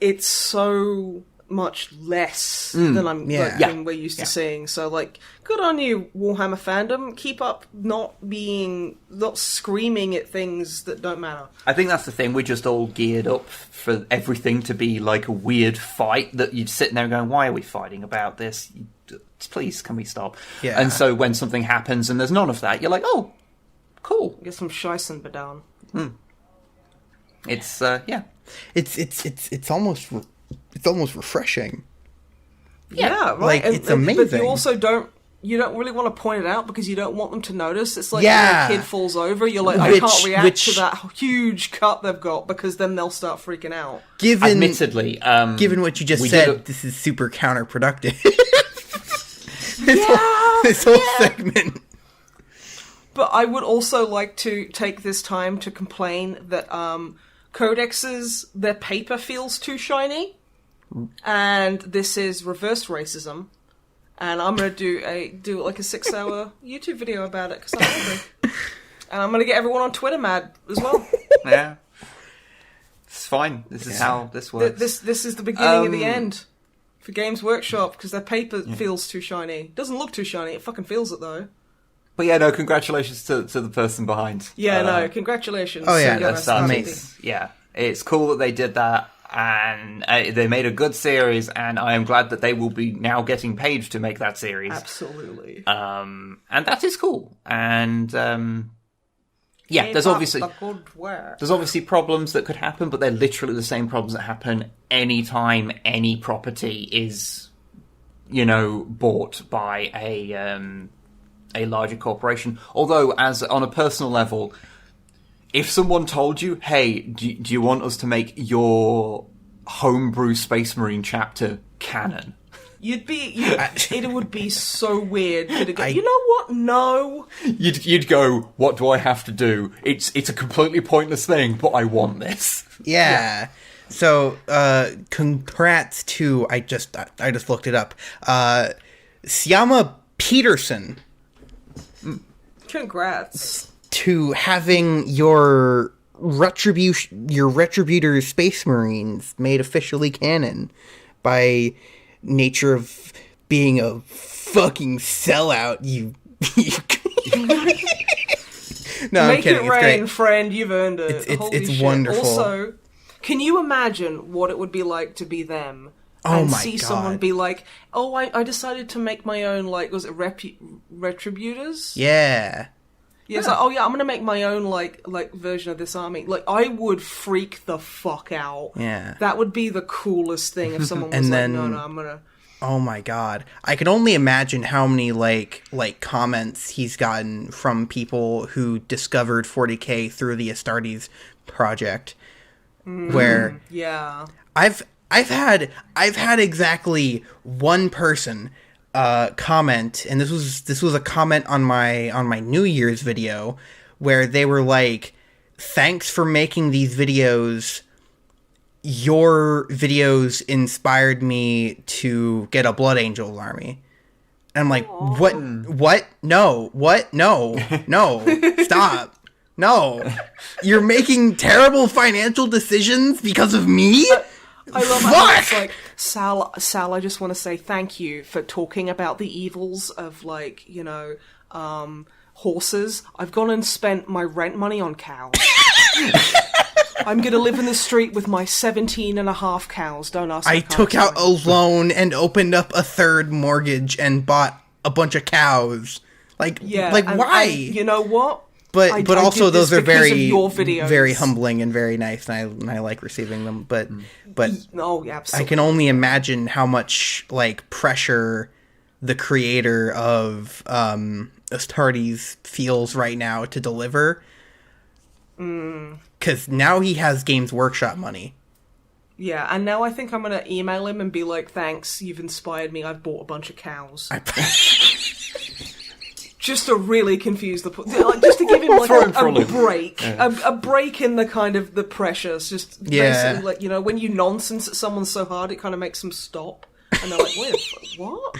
Speaker 2: it's so much less than we're used to seeing. So like, good on you, Warhammer fandom. Keep up not screaming at things that don't matter.
Speaker 3: I think that's the thing. We're just all geared up for everything to be like a weird fight that you'd sit there going, why are we fighting about this? Please, can we stop?
Speaker 1: Yeah. And
Speaker 3: so when something happens and there's none of that, you're like, oh, cool.
Speaker 2: Get some Scheisse bedown.
Speaker 3: It's
Speaker 1: It's almost refreshing.
Speaker 2: Yeah, right.
Speaker 1: Like, it's amazing.
Speaker 2: But you don't really want to point it out because you don't want them to notice. It's like when a kid falls over, you're like, I can't react to that huge cut they've got because then they'll start freaking out.
Speaker 3: Admittedly,
Speaker 1: given what you just said, this is super counterproductive. This whole segment.
Speaker 2: But I would also like to take this time to complain that codexes, their paper feels too shiny. And this is reverse racism. And I'm going to do like a 6-hour YouTube video about it because I'm hungry. And I'm going to get everyone on Twitter mad as well.
Speaker 3: Yeah. It's fine. This is how this works.
Speaker 2: This is the beginning of the end for Games Workshop because their paper feels too shiny. Doesn't look too shiny. It fucking feels it though.
Speaker 3: But yeah, no, congratulations to the person behind.
Speaker 2: Yeah, no, congratulations.
Speaker 1: Oh yeah, that's
Speaker 3: amazing. Yeah, it's cool that they did that, and they made a good series, and I am glad that they will be now getting paid to make that series.
Speaker 2: Absolutely.
Speaker 3: And that is cool. And there's obviously problems that could happen, but they're literally the same problems that happen anytime any property is, bought by a larger corporation. Although, as on a personal level, if someone told you, hey, do you want us to make your homebrew Space Marine chapter canon?
Speaker 2: It would be so weird. You know what? No.
Speaker 3: You'd go, what do I have to do? It's a completely pointless thing, but I want this.
Speaker 1: Yeah. So, congrats to, I just looked it up. Syama Peterson.
Speaker 2: Congrats
Speaker 1: to having your Retributor Space Marines made officially canon by nature of being a fucking sellout. No,
Speaker 2: Make
Speaker 1: I'm kidding.
Speaker 2: it rain, friend. You've earned it.
Speaker 1: It's wonderful.
Speaker 2: Also, can you imagine what it would be like to be them? Someone be like, oh, I decided to make my own, like, was it Retributors?
Speaker 1: Yeah.
Speaker 2: Yeah, it's like, oh yeah, I'm gonna make my own, like version of this army. Like, I would freak the fuck out.
Speaker 1: Yeah.
Speaker 2: That would be the coolest thing if someone was no, I'm gonna...
Speaker 1: Oh my god. I can only imagine how many, like comments he's gotten from people who discovered 40K through the Astartes project. Where...
Speaker 2: Yeah.
Speaker 1: I've had exactly one person comment, and this was a comment on my New Year's video where they were like, "Thanks for making these videos. Your videos inspired me to get a Blood Angel army." And I'm like, what? No, what? No, stop. No, you're making terrible financial decisions because of me?
Speaker 2: I love how it's like, Sal, I just want to say thank you for talking about the evils of, like, horses. I've gone and spent my rent money on cows. I'm going to live in the street with my 17 and a half cows. Don't ask me.
Speaker 1: I took out a loan and opened up a third mortgage and bought a bunch of cows. Like, why?
Speaker 2: And you know what?
Speaker 1: But also those are very
Speaker 2: videos.
Speaker 1: Very humbling and very nice, and I like receiving them. But
Speaker 2: oh, yeah, absolutely.
Speaker 1: I can only imagine how much like pressure the creator of Astartes feels right now to deliver. Because now he has Games Workshop money.
Speaker 2: Yeah, and now I think I'm going to email him and be like, "Thanks, you've inspired me. I've bought a bunch of cows." Just to really confuse just to give him like a break, a break in the kind of the pressures. Just basically like, when you nonsense at someone so hard, it kind of makes them stop, and they're like, "Wait, what?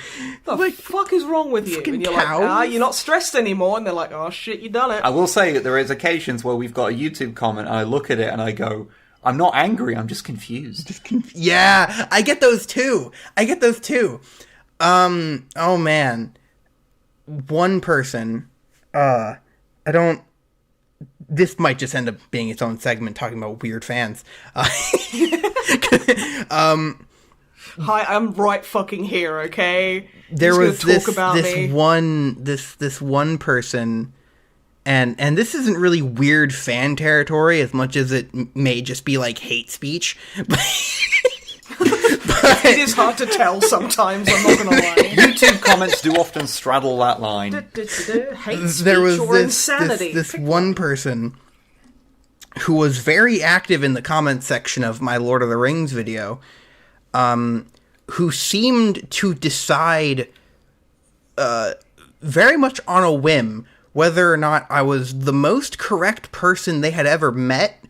Speaker 2: The fuck is wrong with you?" And you're
Speaker 1: cows?
Speaker 2: like, "You're not stressed anymore." And they're like, "Oh shit, you done it."
Speaker 3: I will say that there is occasions where we've got a YouTube comment, and I look at it and I go, "I'm not angry. I'm just confused."
Speaker 1: Yeah, I get those too. Oh man. One person, this might just end up being its own segment talking about weird fans.
Speaker 2: Hi, I'm right fucking here, okay?
Speaker 1: There was this one person, and this isn't really weird fan territory as much as it may just be like hate speech.
Speaker 2: It is hard to tell sometimes, I'm not gonna lie.
Speaker 3: YouTube comments do often straddle that line.
Speaker 2: Hate speech
Speaker 1: there was
Speaker 2: or insanity.
Speaker 1: This one person who was very active in the comments section of my Lord of the Rings video, who seemed to decide very much on a whim whether or not I was the most correct person they had ever met,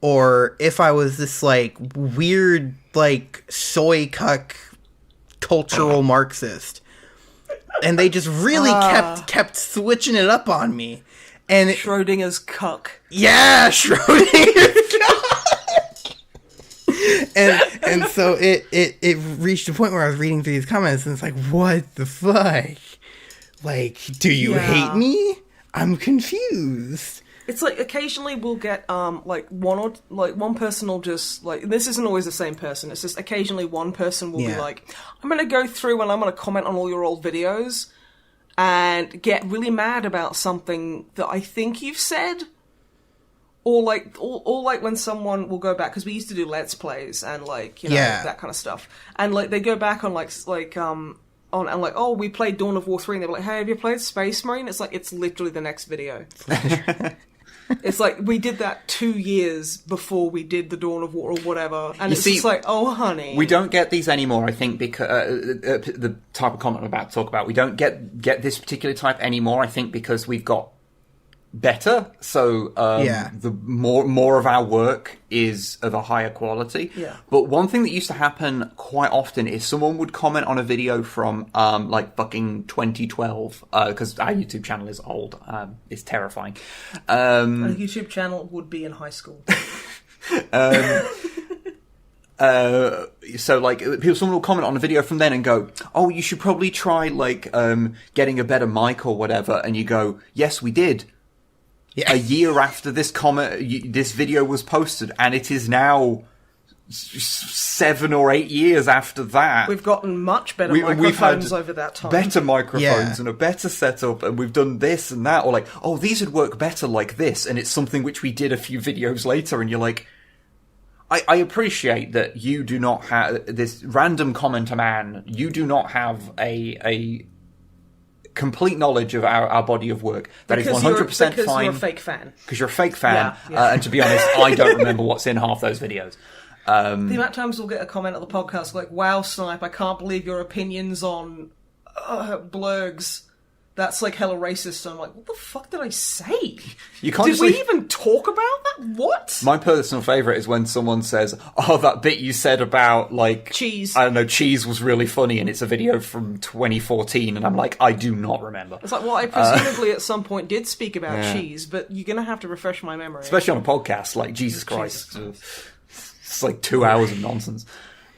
Speaker 1: or if I was this, like, weird, like, soy cuck cultural Marxist. And they just really kept switching it up on me. And
Speaker 2: Schrodinger's cuck.
Speaker 1: Yeah, Schrodinger's cuck! and so it reached a point where I was reading through these comments, and it's like, what the fuck? Like, do you hate me? I'm confused.
Speaker 2: It's like occasionally we'll get one person will just like, this isn't always the same person. It's just occasionally one person will be like, I'm going to go through and I'm going to comment on all your old videos and get really mad about something that I think you've said, or like when someone will go back, because we used to do Let's Plays and that kind of stuff, and like they go back on oh, we played Dawn of War 3, and they're like, hey, have you played Space Marine? It's like, it's literally the next video. It's like, we did that 2 years before we did the Dawn of War or whatever, and just like, oh, honey.
Speaker 3: We don't get these anymore, I think, because the type of comment I'm about to talk about, we don't get this particular type anymore, I think, because we've got better, so the more of our work is of a higher quality.
Speaker 2: Yeah.
Speaker 3: But one thing that used to happen quite often is someone would comment on a video from like fucking 2012, because our YouTube channel is old. It's terrifying.
Speaker 2: A YouTube channel would be in high school.
Speaker 3: So like someone will comment on a video from then and go, oh, you should probably try like getting a better mic or whatever, and you go, yes, we did. Yeah. A year after this this video was posted, and it is now 7 or 8 years after that.
Speaker 2: We've gotten much better microphones over that time.
Speaker 3: Better microphones and a better setup, and we've done this and that, or like, oh, these would work better like this, and it's something which we did a few videos later, and you're like, I appreciate that you do not have this random commenter man. You do not have a complete knowledge of our body of work. That
Speaker 2: because
Speaker 3: is 100% fine.
Speaker 2: Because you're a fake fan.
Speaker 3: Because you're a fake fan.
Speaker 2: Yeah.
Speaker 3: And to be honest, I don't remember what's in half those videos.
Speaker 2: The amount of times we'll get a comment on the podcast like, wow, Snipe, I can't believe your opinions on blurgs. That's like hella racist. And I'm like, what the fuck did I say?
Speaker 3: You can't
Speaker 2: Did
Speaker 3: just
Speaker 2: we
Speaker 3: leave-
Speaker 2: even talk about that? What?
Speaker 3: My personal favourite is when someone says, oh, that bit you said about, like...
Speaker 2: Cheese.
Speaker 3: I don't know, cheese was really funny, and it's a video from 2014, and I'm like, I do not remember.
Speaker 2: It's like, well, I presumably at some point did speak about cheese, but you're going to have to refresh my memory.
Speaker 3: Especially on a podcast, like, Jesus Christ. It's like 2 hours of nonsense.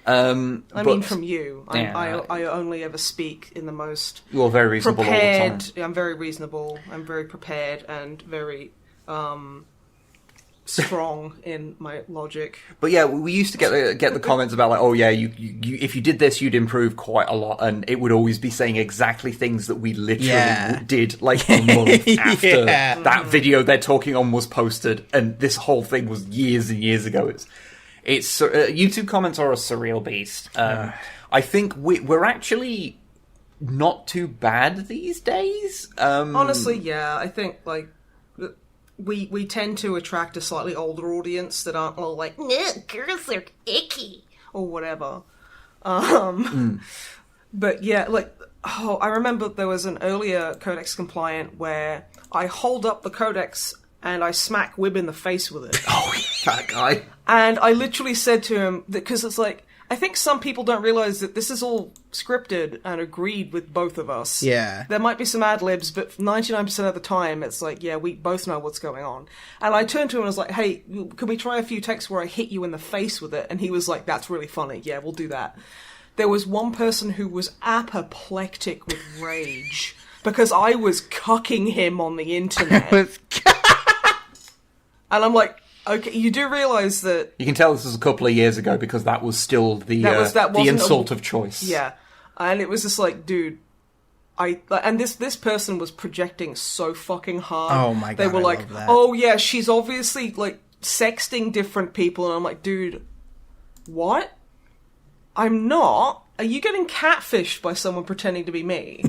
Speaker 3: I
Speaker 2: mean, from you.
Speaker 3: Yeah.
Speaker 2: I only ever speak in the most
Speaker 3: You're very reasonable
Speaker 2: prepared.
Speaker 3: all the time.
Speaker 2: I'm very reasonable. I'm very prepared and very strong in my logic.
Speaker 3: But yeah, we used to get the comments about like, oh yeah, you if you did this, you'd improve quite a lot, and it would always be saying exactly things that we literally did like a month after that video they're talking on was posted, and this whole thing was years and years ago. It's YouTube comments are a surreal beast. I think we're actually not too bad these days.
Speaker 2: Honestly, yeah, I think like we tend to attract a slightly older audience that aren't all like
Speaker 4: No, girls are icky.
Speaker 2: or whatever. But yeah, like I remember there was an earlier Codex compliant where I hold up the Codex and I smack Wib in the face with it.
Speaker 3: Oh, that guy.
Speaker 2: And I literally said to him, because it's like, I think some people don't realize that this is all scripted and agreed with both of us.
Speaker 1: Yeah.
Speaker 2: There might be some ad-libs, but 99% of the time, it's like, yeah, we both know what's going on. And I turned to him and was like, hey, can we try a few takes where I hit you in the face with it? And he was like, that's really funny. Yeah, we'll do that. There was one person who was apoplectic with rage because I was cucking him on the internet. And I'm like, okay, you do realise that...
Speaker 3: You can tell this was a couple of years ago because that was still the insult of choice.
Speaker 2: Yeah. And it was just like, dude, and this person was projecting so fucking hard.
Speaker 1: Oh my God,
Speaker 2: They were
Speaker 1: I
Speaker 2: like,
Speaker 1: love that.
Speaker 2: oh yeah, she's obviously like sexting different people. And I'm like, dude, what? I'm not. Are you getting catfished by someone pretending to be me?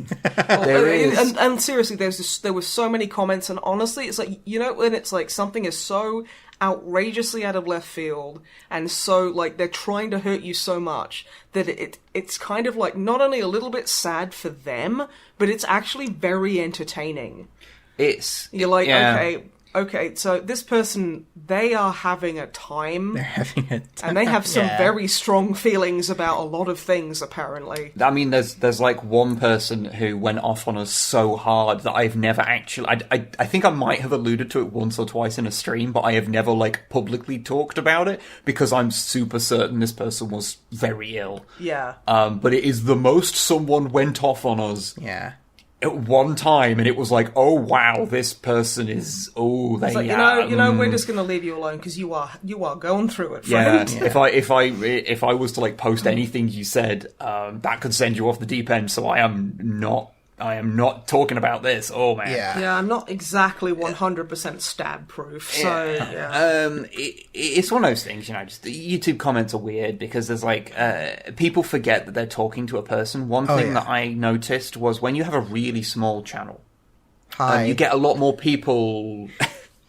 Speaker 3: There is.
Speaker 2: And seriously, there were so many comments, and honestly, it's like, you know, when it's like something is so outrageously out of left field, and so like they're trying to hurt you so much that it's kind of like not only a little bit sad for them, but it's actually very entertaining. You're like, okay, so this person, they are having a time.
Speaker 1: They're having a time.
Speaker 2: And they have some very strong feelings about a lot of things, apparently.
Speaker 3: I mean, there's like one person who went off on us so hard that I've never actually... I think I might have alluded to it once or twice in a stream, but I have never, like, publicly talked about it, because I'm super certain this person was very ill.
Speaker 2: Yeah.
Speaker 3: But it is the most someone went off on us...
Speaker 1: Yeah.
Speaker 3: At one time, and it was like, oh wow, this person is
Speaker 2: It's like, you know, we're just going to leave you alone because you are going through it, friend.
Speaker 3: Yeah. If I was to like post anything you said, that could send you off the deep end. So I am not talking about this. Oh man.
Speaker 2: Yeah, I'm not exactly 100% stab proof. So yeah.
Speaker 3: It's one of those things, you know. Just the YouTube comments are weird because there's like people forget that they're talking to a person. One thing that I noticed was when you have a really small channel, you get a lot more people.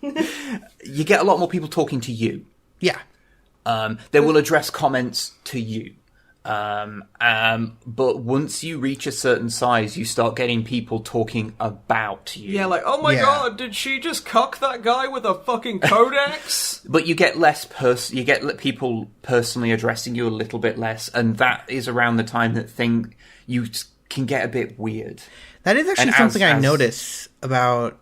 Speaker 3: You get a lot more people talking to you.
Speaker 1: Yeah.
Speaker 3: They will address comments to you. But once you reach a certain size, you start getting people talking about you.
Speaker 2: Yeah, like, oh my god, did she just cuck that guy with a fucking codex?
Speaker 3: But you get you get people personally addressing you a little bit less, and that is around the time that you can get a bit weird.
Speaker 1: That is actually something I notice about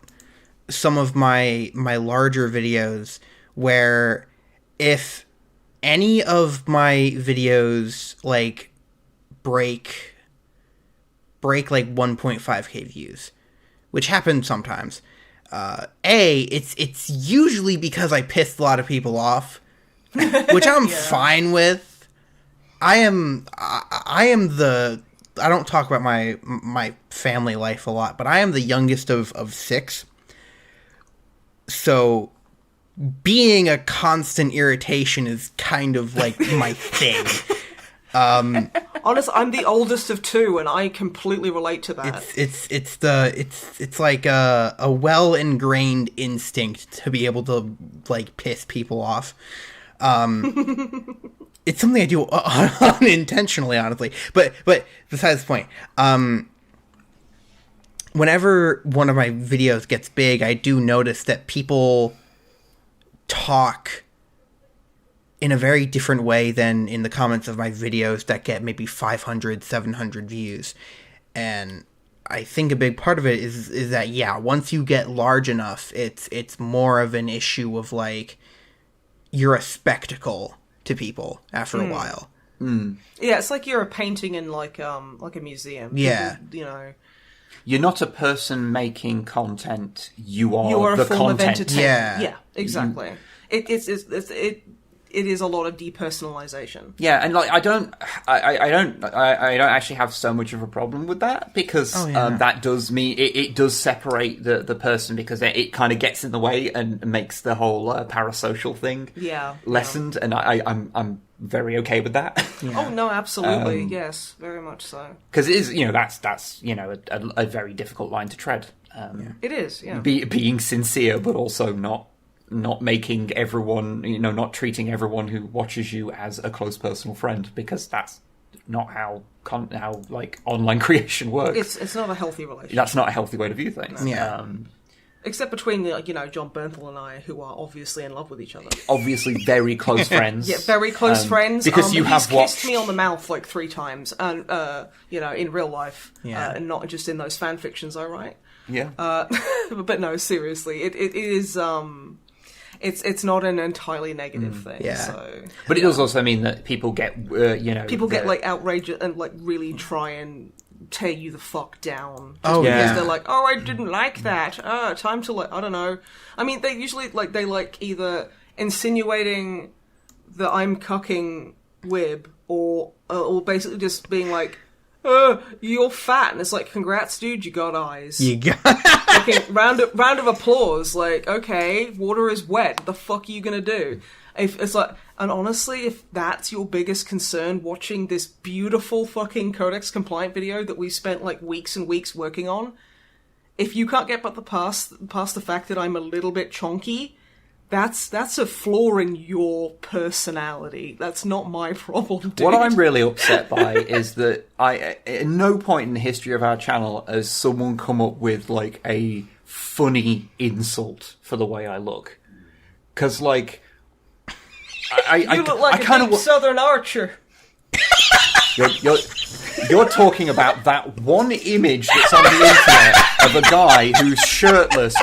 Speaker 1: some of my larger videos, where if any of my videos like break like 1.5k views, which happens sometimes, it's usually because I pissed a lot of people off, which I'm fine with. I don't talk about my family life a lot, but I am the youngest of 6. So being a constant irritation is kind of like my thing.
Speaker 2: Honestly, I'm the oldest of 2, and I completely relate to that.
Speaker 1: It's like a well ingrained instinct to be able to like piss people off. It's something I do unintentionally, honestly. But besides the point, whenever one of my videos gets big, I do notice that people talk in a very different way than in the comments of my videos that get maybe 500, 700 views. And I think a big part of it is that, yeah, once you get large enough, it's more of an issue of, like, you're a spectacle to people after a while.
Speaker 2: Yeah, it's like you're a painting in, like a museum.
Speaker 1: Yeah.
Speaker 2: People, you know...
Speaker 3: You're not a person making content. You are
Speaker 2: a
Speaker 3: the
Speaker 2: form of
Speaker 3: content.
Speaker 2: entertainment. Yeah, exactly. It is a lot of depersonalization.
Speaker 3: Yeah, and like I don't actually have so much of a problem with that because that does mean it does separate the person because it kind of gets in the way and makes the whole parasocial thing lessened, and I'm very okay with that.
Speaker 2: Yeah. Oh no, absolutely, yes, very much so.
Speaker 3: Because it is, that's a very difficult line to tread.
Speaker 2: It is, yeah.
Speaker 3: Being sincere, but also not making everyone, not treating everyone who watches you as a close personal friend, because that's not how like online creation works.
Speaker 2: It's not a healthy relationship.
Speaker 3: That's not a healthy way to view things.
Speaker 2: No.
Speaker 1: Yeah.
Speaker 2: Except between, John Bernthal and I, who are obviously in love with each other.
Speaker 3: Obviously very close friends.
Speaker 2: Yeah, very close friends.
Speaker 3: Because you have watched...
Speaker 2: kissed me on the mouth like 3 times, and in real life, and not just in those fan fictions I write.
Speaker 3: Yeah.
Speaker 2: But no, seriously, it is. It's not an entirely negative thing.
Speaker 1: Yeah.
Speaker 2: So,
Speaker 3: but it does also mean that people get,
Speaker 2: people get like outraged and like really try and tear you the fuck down.
Speaker 1: Oh,
Speaker 2: because
Speaker 1: yeah.
Speaker 2: they're like, oh, I didn't like that. Time to, like, I don't know. I mean, they usually, like, they like either insinuating that I'm cucking Wib or basically just being like, you're fat. And it's like, congrats, dude, you got eyes.
Speaker 1: You got...
Speaker 2: Fucking round of applause. Like, okay, water is wet. What the fuck are you gonna do? If it's like, and honestly, if that's your biggest concern watching this beautiful fucking Codex compliant video that we spent like weeks and weeks working on, if you can't get past the fact that I'm a little bit chonky, that's a flaw in your personality. That's not my problem, dude.
Speaker 3: What I'm really upset by is that at no point in the history of our channel has someone come up with like a funny insult for the way I look. Because like,
Speaker 2: you look like a deep Southern archer.
Speaker 3: You're talking about that one image that's on the internet of a guy who's shirtless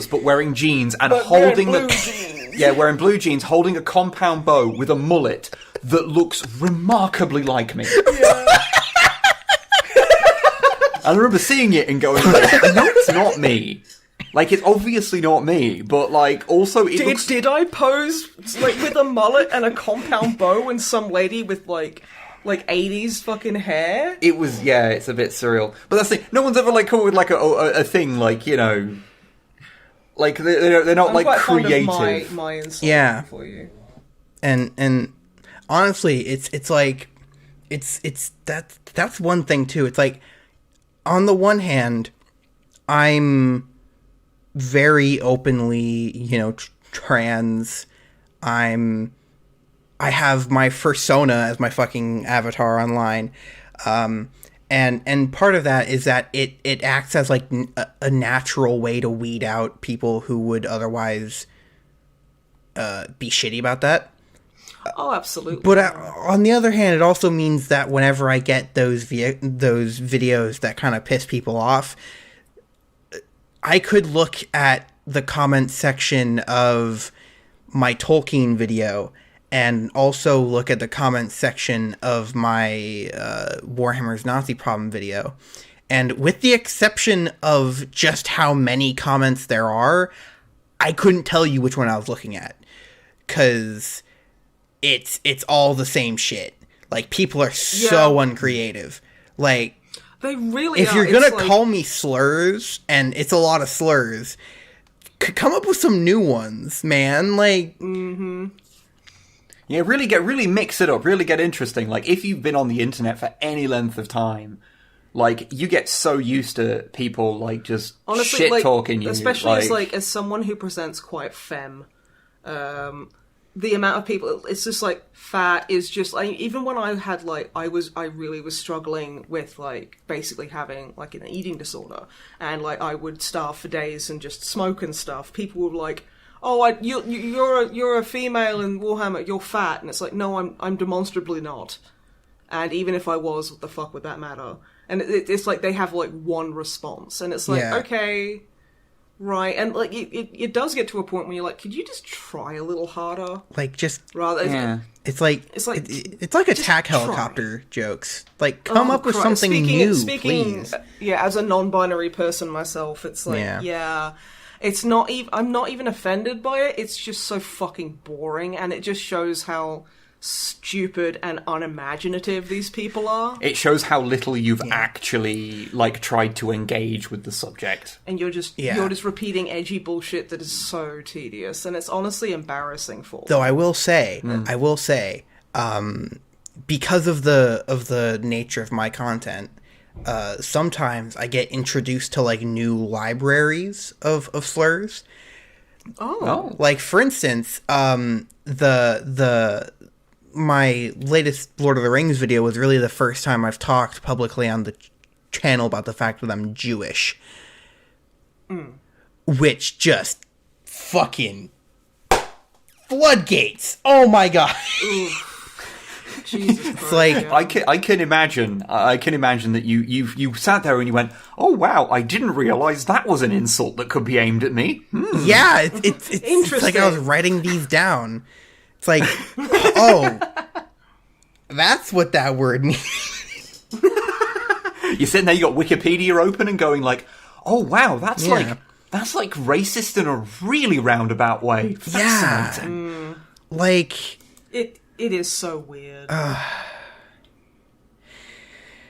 Speaker 3: but wearing jeans and holding wearing blue jeans, holding a compound bow with a mullet that looks remarkably like me. Yeah. I remember seeing it and going, no, it's not me. Like, it's obviously not me, but, like, also it looks...
Speaker 2: Did I pose, like, with a mullet and a compound bow and some lady with, like 80s fucking hair?
Speaker 3: It was, yeah, it's a bit surreal. But that's the thing, no one's ever, like, come up with, like, a thing, like, like, they're not, like, creative.
Speaker 2: Fond of my insult for you.
Speaker 1: And honestly, it's like, that's one thing, too. It's like, on the one hand, I'm very openly, trans. I have my fursona as my fucking avatar online. And part of that is that it acts as like a natural way to weed out people who would otherwise be shitty about that.
Speaker 2: Oh, absolutely.
Speaker 1: But on the other hand, it also means that whenever I get those videos that kind of piss people off, I could look at the comment section of my Tolkien video and also look at the comment section of my Warhammer's Nazi Problem video. And with the exception of just how many comments there are, I couldn't tell you which one I was looking at. 'Cause it's all the same shit. Like, people are so uncreative. Like,
Speaker 2: they really
Speaker 1: if
Speaker 2: are.
Speaker 1: You're gonna call me slurs, and it's a lot of slurs, come up with some new ones, man. Like,
Speaker 3: yeah, really mix it up, really get interesting. Like, if you've been on the internet for any length of time, like, you get so used to people, like, just shit talking you.
Speaker 2: Especially as someone who presents quite femme, the amount of people, it's just like fat is just like, even when I had like I really was struggling with like basically having like an eating disorder, and like I would starve for days and just smoke and stuff. People were like, "Oh, you're a female in Warhammer, you're fat," and it's like, no, I'm demonstrably not. And even if I was, what the fuck would that matter? And it's like they have like one response, and it's like, okay. Right, and like it does get to a point where you're like, could you just try a little harder?
Speaker 1: Like just
Speaker 2: rather,
Speaker 1: it's like attack helicopter jokes. Like come up with something new, please.
Speaker 2: As a non-binary person myself, it's like it's not even. I'm not even offended by it. It's just so fucking boring, and it just shows how stupid and unimaginative these people are.
Speaker 3: It shows how little you've actually like tried to engage with the subject,
Speaker 2: and you're just repeating edgy bullshit that is so tedious, and it's honestly embarrassing for.
Speaker 1: Though I will say, because of the nature of my content, sometimes I get introduced to like new libraries of slurs.
Speaker 2: Oh,
Speaker 1: like for instance, my latest Lord of the Rings video was really the first time I've talked publicly on the channel about the fact that I'm Jewish. Which just fucking floodgates. Oh my god.
Speaker 2: Jesus Christ.
Speaker 1: It's like
Speaker 3: I can imagine that you sat there and you went, "Oh wow, I didn't realize that was an insult that could be aimed at me."
Speaker 1: Yeah, it's interesting. It's like I was writing these down. It's like, oh, that's what that word means.
Speaker 3: You're sitting there, you got Wikipedia open and going like, "Oh wow, that's like racist in a really roundabout way." Fascinating.
Speaker 1: Like
Speaker 2: it is so weird.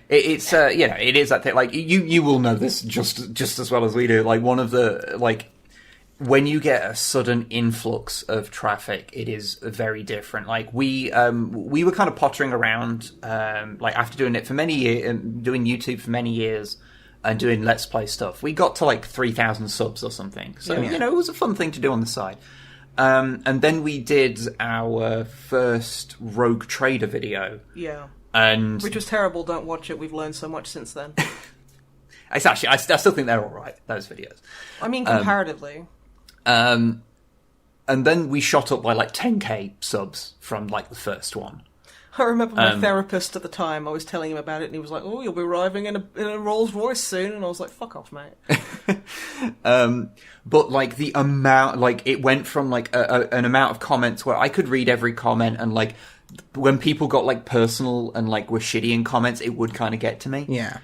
Speaker 3: It's it is that thing. Like you will know this just as well as we do. Like one of the like. When you get a sudden influx of traffic, it is very different. Like we were kind of pottering around, like after doing it for many years, doing YouTube for many years, and doing Let's Play stuff. We got to like 3,000 subs or something. So it was a fun thing to do on the side. And then we did our first Rogue Trader video.
Speaker 2: Yeah.
Speaker 3: And
Speaker 2: which was terrible. Don't watch it. We've learned so much since then.
Speaker 3: It's actually, I still think they're all right. Those videos.
Speaker 2: I mean, comparatively.
Speaker 3: And then we shot up by like 10k subs from like the first one.
Speaker 2: I remember my therapist at the time, I was telling him about it, and he was like, "Oh, you'll be arriving in a Rolls Royce soon," and I was like, "Fuck off, mate."
Speaker 3: But like the amount, like it went from like an amount of comments where I could read every comment, and like when people got like personal and like were shitty in comments, it would kind of get to me.
Speaker 1: Yeah.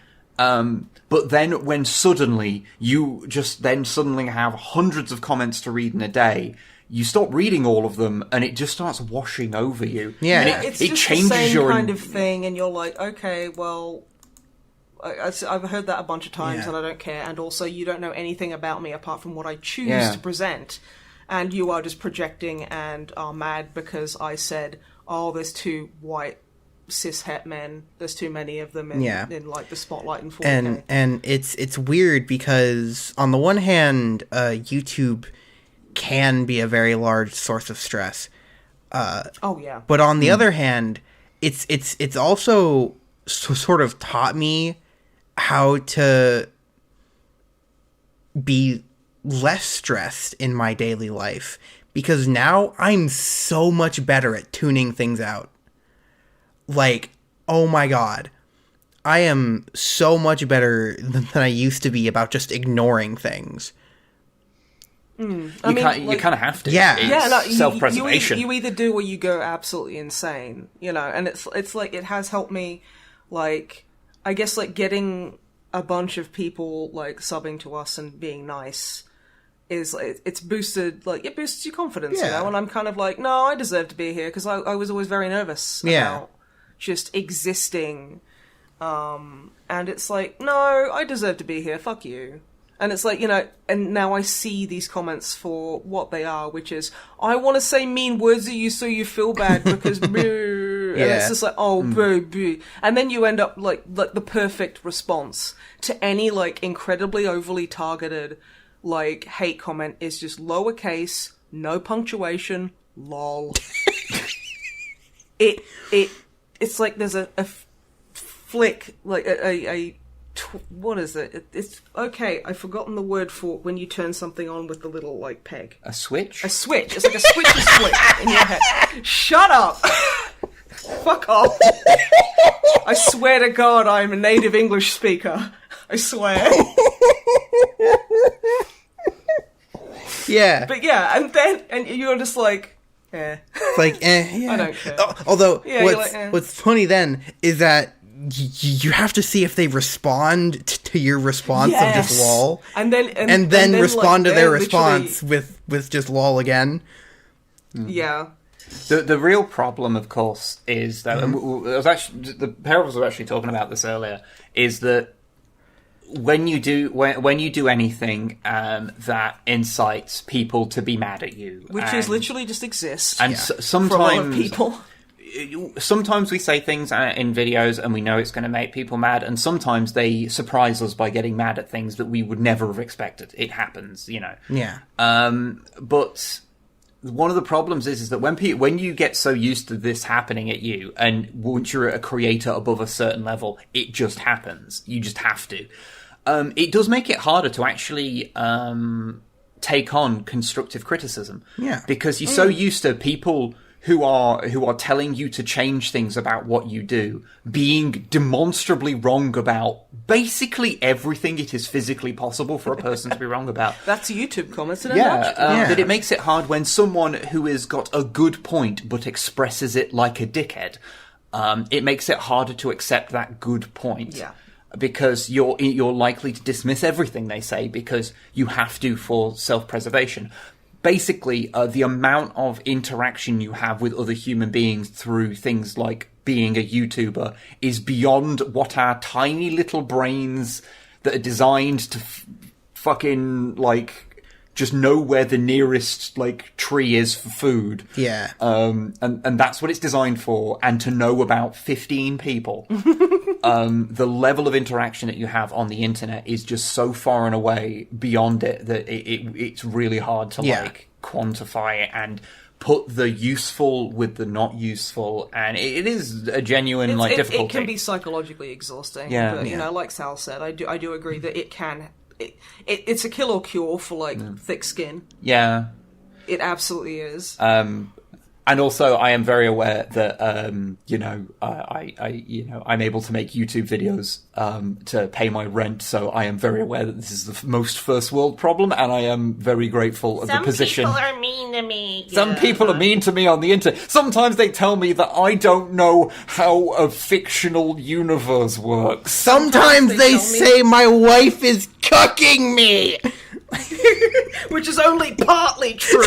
Speaker 3: But then when suddenly you just then suddenly have hundreds of comments to read in a day, you stop reading all of them and it just starts washing over you.
Speaker 1: Yeah.
Speaker 3: And
Speaker 2: it's
Speaker 3: it
Speaker 2: just
Speaker 3: changes
Speaker 2: the same
Speaker 3: your
Speaker 2: kind of thing, and you're like, okay, well, I've heard that a bunch of times and I don't care, and also you don't know anything about me apart from what I choose to present, and you are just projecting and are mad because I said, oh, there's two white cis-het men, there's too many of them in like the spotlight in 4K.
Speaker 1: And it's weird because on the one hand, YouTube can be a very large source of stress. But on the other hand, it's also sort of taught me how to be less stressed in my daily life, because now I'm so much better at tuning things out. Like, oh my god, I am so much better than I used to be about just ignoring things.
Speaker 3: You kind of have to.
Speaker 1: Yeah.
Speaker 3: It's self-preservation.
Speaker 2: You either do or you go absolutely insane, you know. And it's like, it has helped me, like, I guess, like, getting a bunch of people like subbing to us and being nice is, it's boosted, like, it boosts your confidence, you know. And I'm kind of like, no, I deserve to be here, because I was always very nervous about just existing, and it's like, no, I deserve to be here, fuck you. And it's like, you know, and now I see these comments for what they are, which is, I want to say mean words at you so you feel bad because boo. And it's just like, oh, boo, boo. And then you end up like the perfect response to any like incredibly overly targeted like hate comment is just lowercase, no punctuation, Lol. It's like there's a flick, like what is it? It's okay. I've forgotten the word for when you turn something on with the little like peg.
Speaker 3: A switch?
Speaker 2: A switch. It's like a switch flick in your head. Shut up. Fuck off. I swear to God, I'm a native English speaker. I swear.
Speaker 1: Yeah.
Speaker 2: But yeah, and you're just like, eh.
Speaker 1: It's like, yeah.
Speaker 2: I don't care.
Speaker 1: Although,
Speaker 2: Yeah,
Speaker 1: what's funny then is that you have to see if they respond to your response of just lol.
Speaker 2: And then
Speaker 1: respond
Speaker 2: like,
Speaker 1: to their
Speaker 2: literally...
Speaker 1: response with just lol again.
Speaker 2: Yeah.
Speaker 3: The real problem, of course, is that and the pair of us were actually talking about this earlier. Is that when you do anything that incites people to be mad at you,
Speaker 2: which is literally just exist,
Speaker 3: and sometimes
Speaker 2: for a lot of people.
Speaker 3: Sometimes we say things in videos and we know it's going to make people mad, and sometimes they surprise us by getting mad at things that we would never have expected. It happens, you know.
Speaker 1: Yeah.
Speaker 3: But one of the problems is that when you get so used to this happening at you, and once you're a creator above a certain level, it just happens. You just have to. It does make it harder to actually take on constructive criticism.
Speaker 1: Yeah.
Speaker 3: Because you're so used to people who are telling you to change things about what you do, being demonstrably wrong about basically everything it is physically possible for a person to be wrong about.
Speaker 2: That's YouTube comments.
Speaker 3: That it makes it hard when someone who has got a good point but expresses it like a dickhead. It makes it harder to accept that good point.
Speaker 2: Yeah.
Speaker 3: Because you're likely to dismiss everything they say because you have to for self-preservation. Basically, the amount of interaction you have with other human beings through things like being a YouTuber is beyond what our tiny little brains that are designed to fucking, like, just know where the nearest, like, tree is for food.
Speaker 1: Yeah.
Speaker 3: And that's what it's designed for, and to know about 15 people. The level of interaction that you have on the internet is just so far and away beyond it that it's really hard to like quantify and put the useful with the not useful, and it is a genuine difficulty.
Speaker 2: It can be psychologically exhausting.
Speaker 3: Yeah.
Speaker 2: But, you know, like Sal said, I do agree that it can. It's a kill or cure for like thick skin.
Speaker 3: Yeah.
Speaker 2: It absolutely is.
Speaker 3: And also, I am very aware that I'm able to make YouTube videos to pay my rent. So I am very aware that this is the most first world problem, and I am very grateful of the position.
Speaker 4: Some people are mean to me.
Speaker 3: Some people are mean to me on the internet. Sometimes they tell me that I don't know how a fictional universe works.
Speaker 1: Sometimes they say my wife is cucking me,
Speaker 2: which is only partly true.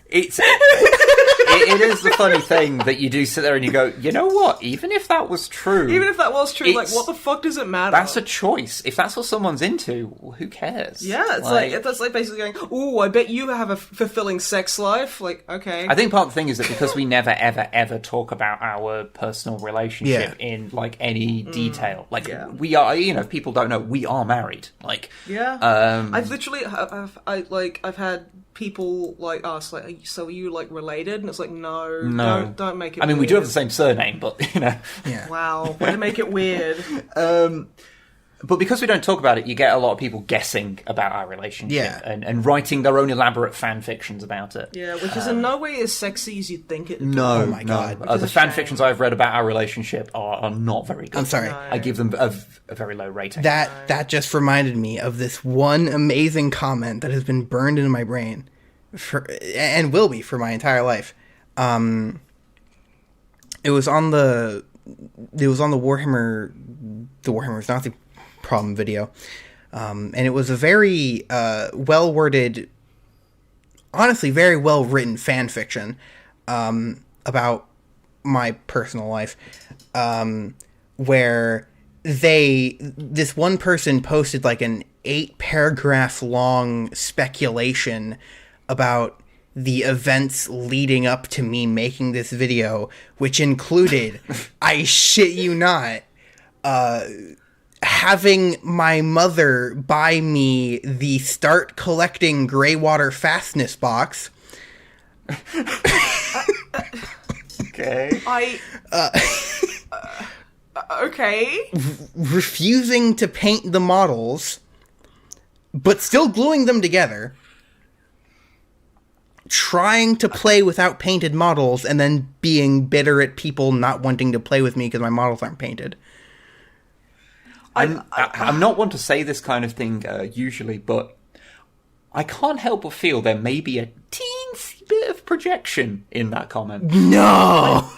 Speaker 3: It is the funny thing that you do sit there and you go, you know what? Even if that was true,
Speaker 2: like, what the fuck does it matter?
Speaker 3: That's a choice. If that's what someone's into, who cares?
Speaker 2: Yeah, it's like basically going, "Ooh, I bet you have a fulfilling sex life." Like, okay.
Speaker 3: I think part of the thing is that because we never, ever, ever talk about our personal relationship in like any detail, like we are, if people don't know, we are married. Like,
Speaker 2: I've literally, I've had people like ask, like, so are you like related? And it's like, no, don't make it.
Speaker 3: I mean,
Speaker 2: weird.
Speaker 3: we do have the same surname, but
Speaker 2: Wow, way to make it weird.
Speaker 3: But because we don't talk about it, you get a lot of people guessing about our relationship and writing their own elaborate fan fictions about it.
Speaker 2: Yeah, which is in no way as sexy as you'd think it would be.
Speaker 3: No,
Speaker 1: oh my God.
Speaker 3: The fan fictions I've read about our relationship are not very good.
Speaker 1: I'm sorry.
Speaker 2: No.
Speaker 3: I give them a very low rating.
Speaker 1: That just reminded me of this one amazing comment that has been burned into my brain and will be for my entire life. It was on the Warhammer's Nazi problem video, and it was a very well worded, honestly very well written fan fiction about my personal life, where this one person posted like an 8-paragraph long speculation about the events leading up to me making this video, which included, I shit you not, having my mother buy me the Start Collecting Greywater Fastness box.
Speaker 3: Okay.
Speaker 2: Okay.
Speaker 1: Refusing to paint the models, but still gluing them together. Trying to play without painted models, and then being bitter at people not wanting to play with me because my models aren't painted.
Speaker 3: I'm not one to say this kind of thing usually, but I can't help but feel there may be a teensy bit of projection in that comment.
Speaker 1: No!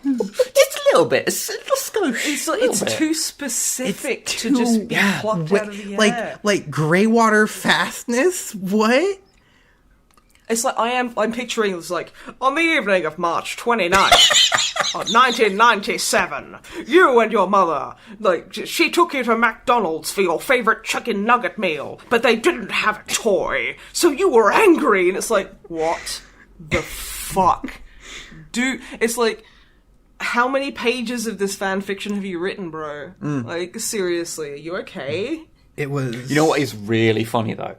Speaker 3: Just a little bit. It's a little skosh.
Speaker 2: It's too specific to just be plucked out of the air.
Speaker 1: Like Greywater Fastness? What?
Speaker 2: It's like I'm picturing this like on the evening of March 29th, 1997. You and your mother, like she took you to McDonald's for your favorite chicken nugget meal, but they didn't have a toy, so you were angry. And it's like, what the fuck, dude? It's like, how many pages of this fan fiction have you written, bro? Like seriously, are you okay?
Speaker 1: It was.
Speaker 3: You know what is really funny though?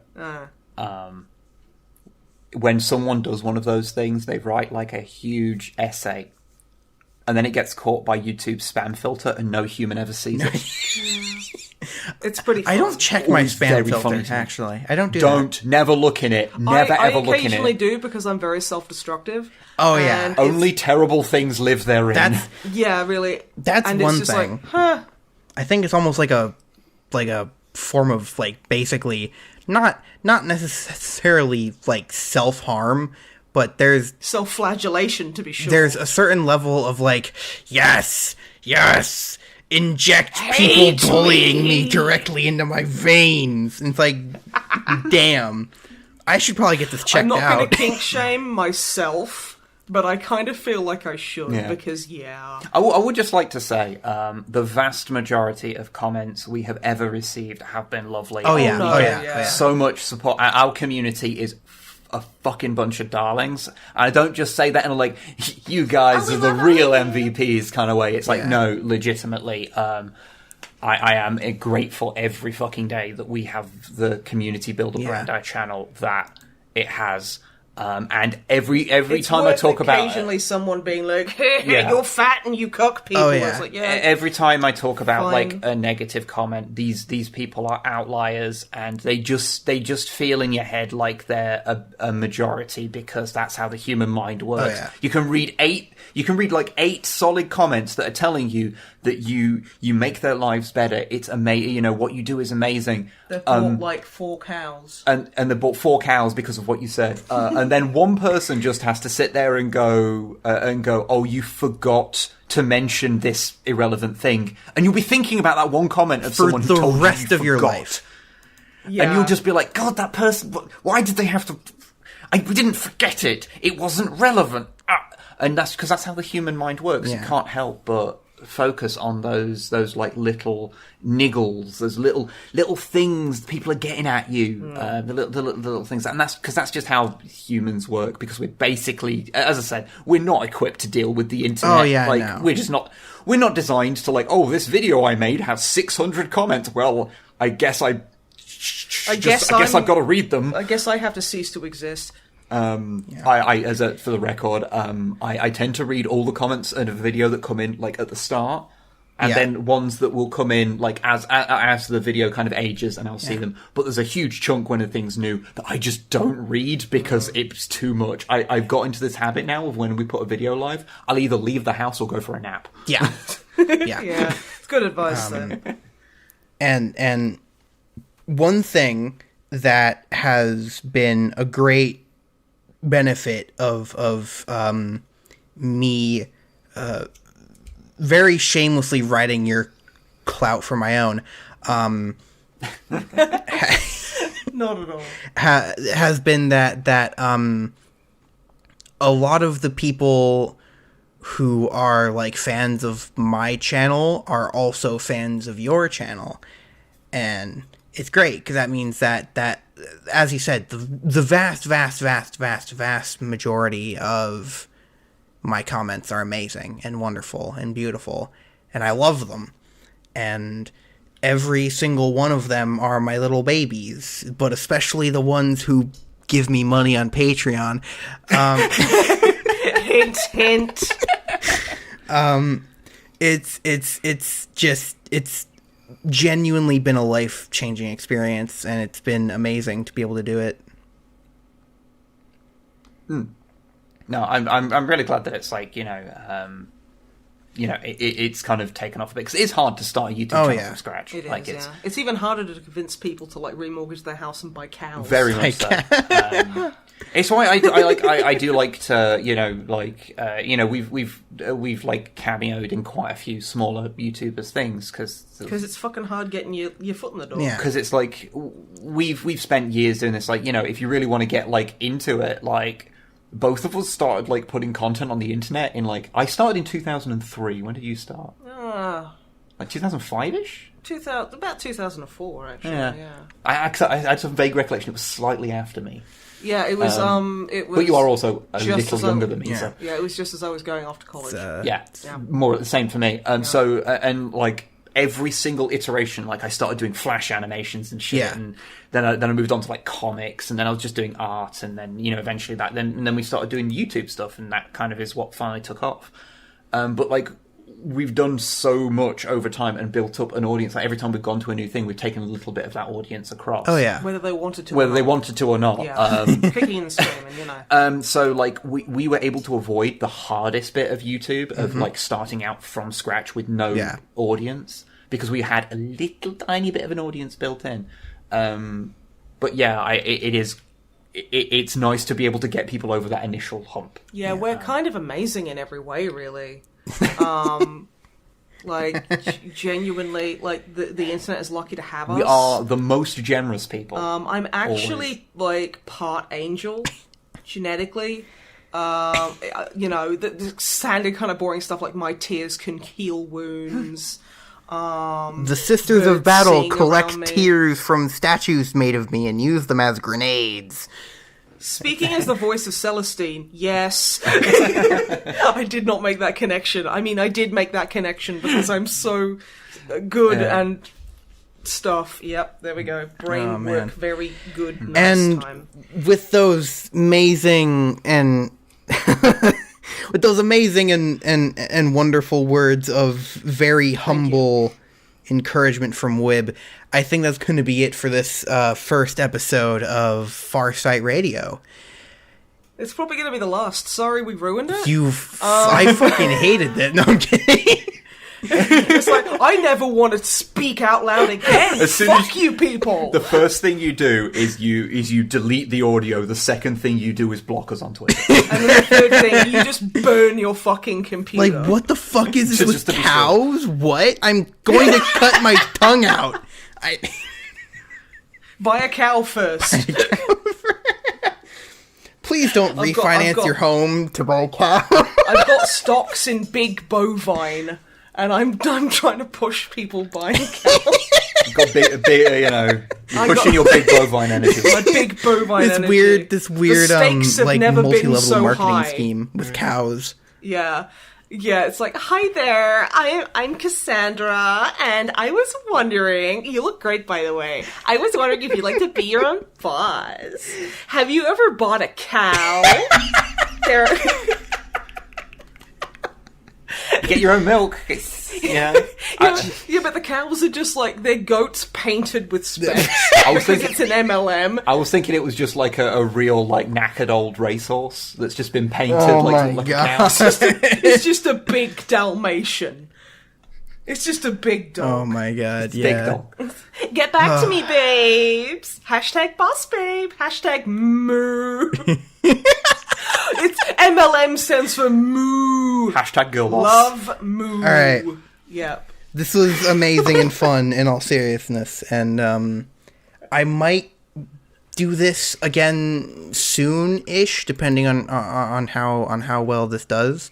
Speaker 3: When someone does one of those things, they write like a huge essay, and then it gets caught by YouTube's spam filter, and no human ever sees it.
Speaker 2: It's pretty fun.
Speaker 1: I don't check my spam
Speaker 3: very funny
Speaker 1: filter,
Speaker 3: to me.
Speaker 1: actually. I don't do
Speaker 3: Don't. Never look in it. Never ever look in
Speaker 2: I occasionally
Speaker 3: it.
Speaker 2: do because I'm very self-destructive.
Speaker 1: Oh, yeah.
Speaker 2: And
Speaker 3: Only terrible things live therein.
Speaker 1: That's
Speaker 2: yeah, really.
Speaker 1: That's
Speaker 2: and
Speaker 1: one
Speaker 2: it's just
Speaker 1: thing.
Speaker 2: Like, huh.
Speaker 1: I think it's almost like a form of like basically not necessarily like self-harm, but there's
Speaker 2: Self-flagellation, to be sure.
Speaker 1: there's a certain level of like, yes, inject people bullying me directly into my veins. And it's like, damn, I should probably get this checked
Speaker 2: I'm not
Speaker 1: out.
Speaker 2: going to kink shame myself, but I kind of feel like I should, because,
Speaker 3: I would just like to say, the vast majority of comments we have ever received have been lovely.
Speaker 1: Oh, yeah.
Speaker 2: no,
Speaker 1: Oh, yeah.
Speaker 2: yeah.
Speaker 1: Oh, yeah.
Speaker 3: So much support. Our community is a fucking bunch of darlings. And I don't just say that in a, like, you guys are the real MVPs kind of way. It's like, no, legitimately, I am grateful every fucking day that we have the community builder around our channel that it has. And every time I talk about
Speaker 2: occasionally someone being like, hey, you're fat and you cook people.
Speaker 1: Oh, yeah.
Speaker 2: It's like,
Speaker 3: every time I talk about
Speaker 2: Fine.
Speaker 3: like a negative comment, these people are outliers, and they just feel in your head like they're a majority, because that's how the human mind works.
Speaker 1: Oh, yeah.
Speaker 3: You can read like 8 solid comments that are telling you that you make their lives better. It's amazing. You know, what you do is amazing.
Speaker 2: They've bought like 4 cows.
Speaker 3: And they bought 4 cows because of what you said. And then one person just has to sit there and go, oh, you forgot to mention this irrelevant thing. And you'll be thinking about that one comment of
Speaker 1: For
Speaker 3: someone who
Speaker 1: the
Speaker 3: told
Speaker 1: rest
Speaker 3: you
Speaker 1: of your
Speaker 3: forgot.
Speaker 1: life.
Speaker 2: Yeah.
Speaker 3: And you'll just be like, God, that person, why did they have to... we didn't forget it. It wasn't relevant. And that's because that's how the human mind works.
Speaker 1: Yeah.
Speaker 3: You can't help but focus on those like little niggles, those little things people are getting at you, the little things, and that's because that's just how humans work. Because we're basically, as I said, we're not equipped to deal with the internet.
Speaker 1: Oh, yeah,
Speaker 3: like
Speaker 1: no.
Speaker 3: we're just not. We're not designed to like, oh, this video I made has 600 comments. Well, I guess I've got to read them.
Speaker 2: I guess I have to cease to exist.
Speaker 3: For the record, I tend to read all the comments in a video that come in like at the start, and then ones that will come in like as the video kind of ages, and I'll see them. But there's a huge chunk when the thing's new that I just don't read because it's too much. I've got into this habit now of when we put a video live, I'll either leave the house or go for a nap.
Speaker 1: Yeah. Yeah.
Speaker 2: Yeah, it's good advice then.
Speaker 1: And one thing that has been a great benefit of me very shamelessly writing your clout for my own
Speaker 2: Not at all.
Speaker 1: has been that a lot of the people who are like fans of my channel are also fans of your channel, and it's great because that means that as you said, the vast majority of my comments are amazing and wonderful and beautiful, and I love them. And every single one of them are my little babies, but especially the ones who give me money on Patreon.
Speaker 2: Hint, hint.
Speaker 1: It's genuinely been a life-changing experience, and it's been amazing to be able to do it.
Speaker 3: No, I'm really glad that it's like, it's kind of taken off a bit, because it's hard to start a YouTube channel from scratch.
Speaker 2: It
Speaker 3: like,
Speaker 2: is, It's even harder to convince people to like remortgage their house and buy cows.
Speaker 3: Very much so. It's why I do like to, we've like cameoed in quite a few smaller YouTubers things, because
Speaker 2: it's fucking hard getting your foot in the door.
Speaker 1: Yeah.
Speaker 3: Because it's like we've spent years doing this. Like, if you really want to get like into it, like, both of us started like putting content on the internet in like, I started in 2003. When did you start? Like 2005-ish?
Speaker 2: About 2004, actually. Yeah.
Speaker 3: I had some vague recollection. It was slightly after me.
Speaker 2: Yeah, it was.
Speaker 3: But you are also a little younger than me.
Speaker 1: Yeah.
Speaker 3: So.
Speaker 2: Yeah, it was just as I was going off to college.
Speaker 3: More the same for me. So and like every single iteration, like I started doing Flash animations and shit, and then I moved on to like comics, and then I was just doing art, and then eventually then we started doing YouTube stuff, and that kind of is what finally took off. But like, we've done so much over time and built up an audience. Like, every time we've gone to a new thing, we've taken a little bit of that audience across.
Speaker 1: Oh yeah,
Speaker 2: whether they wanted to
Speaker 3: or not.
Speaker 2: Yeah. Kicking and screaming,
Speaker 3: So like we were able to avoid the hardest bit of YouTube of like starting out from scratch with no audience, because we had a little tiny bit of an audience built in. But yeah, it's nice to be able to get people over that initial hump.
Speaker 2: Yeah, we're kind of amazing in every way, really. Genuinely, like the internet is lucky to have us.
Speaker 3: We are the most generous people.
Speaker 2: I'm actually like part angel genetically. The standard kind of boring stuff like my tears can heal wounds.
Speaker 1: The Sisters of Battle collect tears from statues made of me and use them as grenades.
Speaker 2: Speaking as the voice of Celestine, yes. I did not make that connection. I mean, I did make that connection because I'm so good and stuff. Yep, there we go. Brain work very good. Nice time.
Speaker 1: With those amazing and with those amazing and wonderful words of very humble encouragement from Wib, I think that's going to be it for this first episode of Farsight Radio.
Speaker 2: It's probably going to be the last. Sorry we ruined it.
Speaker 1: I fucking hated that. No, I'm kidding.
Speaker 2: It's like, I never want to speak out loud again. Fuck you people.
Speaker 3: The first thing you do is you delete the audio. The second thing you do is block us on Twitter.
Speaker 2: And then the third thing, you just burn your fucking computer.
Speaker 1: Like, what the fuck is this with cows? Sure. What? I'm going to cut my tongue out.
Speaker 2: Buy a cow first.
Speaker 1: Please don't refinance your home to buy a cow.
Speaker 2: I've got stocks in Big Bovine, and I'm trying to push people buying cows.
Speaker 3: You've got pushing your big bovine energy.
Speaker 2: My big bovine energy.
Speaker 1: This weird, like, multi-level marketing scheme with cows.
Speaker 2: Yeah. Yeah, it's like, hi there, I'm Cassandra, and I was wondering, you look great, by the way, I was wondering if you'd like to be your own boss. Have you ever bought a cow?
Speaker 3: Get your own milk. Yeah.
Speaker 2: But the cows are just like, they're goats painted with specs. Because it's an MLM.
Speaker 3: I was thinking it was just like a real, like, knackered old racehorse that's just been painted like a cow.
Speaker 2: It's just a big Dalmatian. It's just a big dog.
Speaker 1: Oh my god,
Speaker 3: Big dog.
Speaker 2: Get back to me, babes. Hashtag boss babe. Hashtag moo. It's MLM stands for moo.
Speaker 3: Hashtag girl boss.
Speaker 2: Love moo.
Speaker 1: All right.
Speaker 2: Yep.
Speaker 1: This was amazing and fun in all seriousness, and I might do this again soon-ish, depending on how well this does,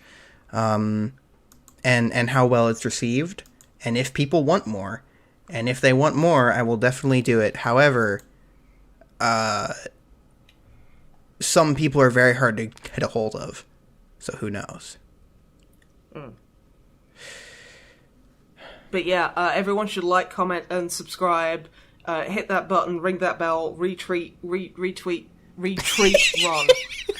Speaker 1: and how well it's received, and if people want more. And if they want more, I will definitely do it. However, some people are very hard to get a hold of, so who knows?
Speaker 2: But yeah, everyone should like, comment, and subscribe. Hit that button, ring that bell, retweet, run.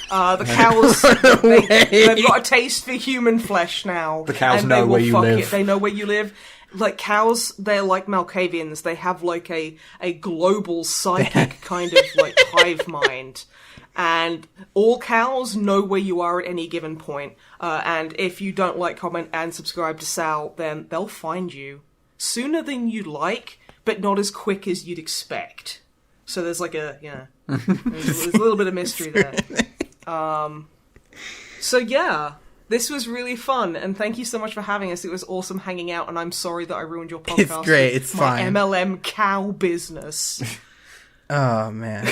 Speaker 2: The cows, they've got a taste for human flesh now.
Speaker 3: The cows
Speaker 2: and
Speaker 3: know
Speaker 2: they will
Speaker 3: where you
Speaker 2: fuck
Speaker 3: live.
Speaker 2: It. They know where you live. Like, cows, they're like Malkavians. They have, like, a global psychic kind of, like, hive mind. And all cows know where you are at any given point. And if you don't like, comment, and subscribe to Sal, then they'll find you sooner than you'd like, but not as quick as you'd expect. So there's like a, there's a little bit of mystery there. So yeah, this was really fun, and thank you so much for having us. It was awesome hanging out, and I'm sorry that I ruined your podcast.
Speaker 1: It's great,
Speaker 2: with
Speaker 1: it's
Speaker 2: my
Speaker 1: fine.
Speaker 2: MLM cow business.
Speaker 1: Oh, man.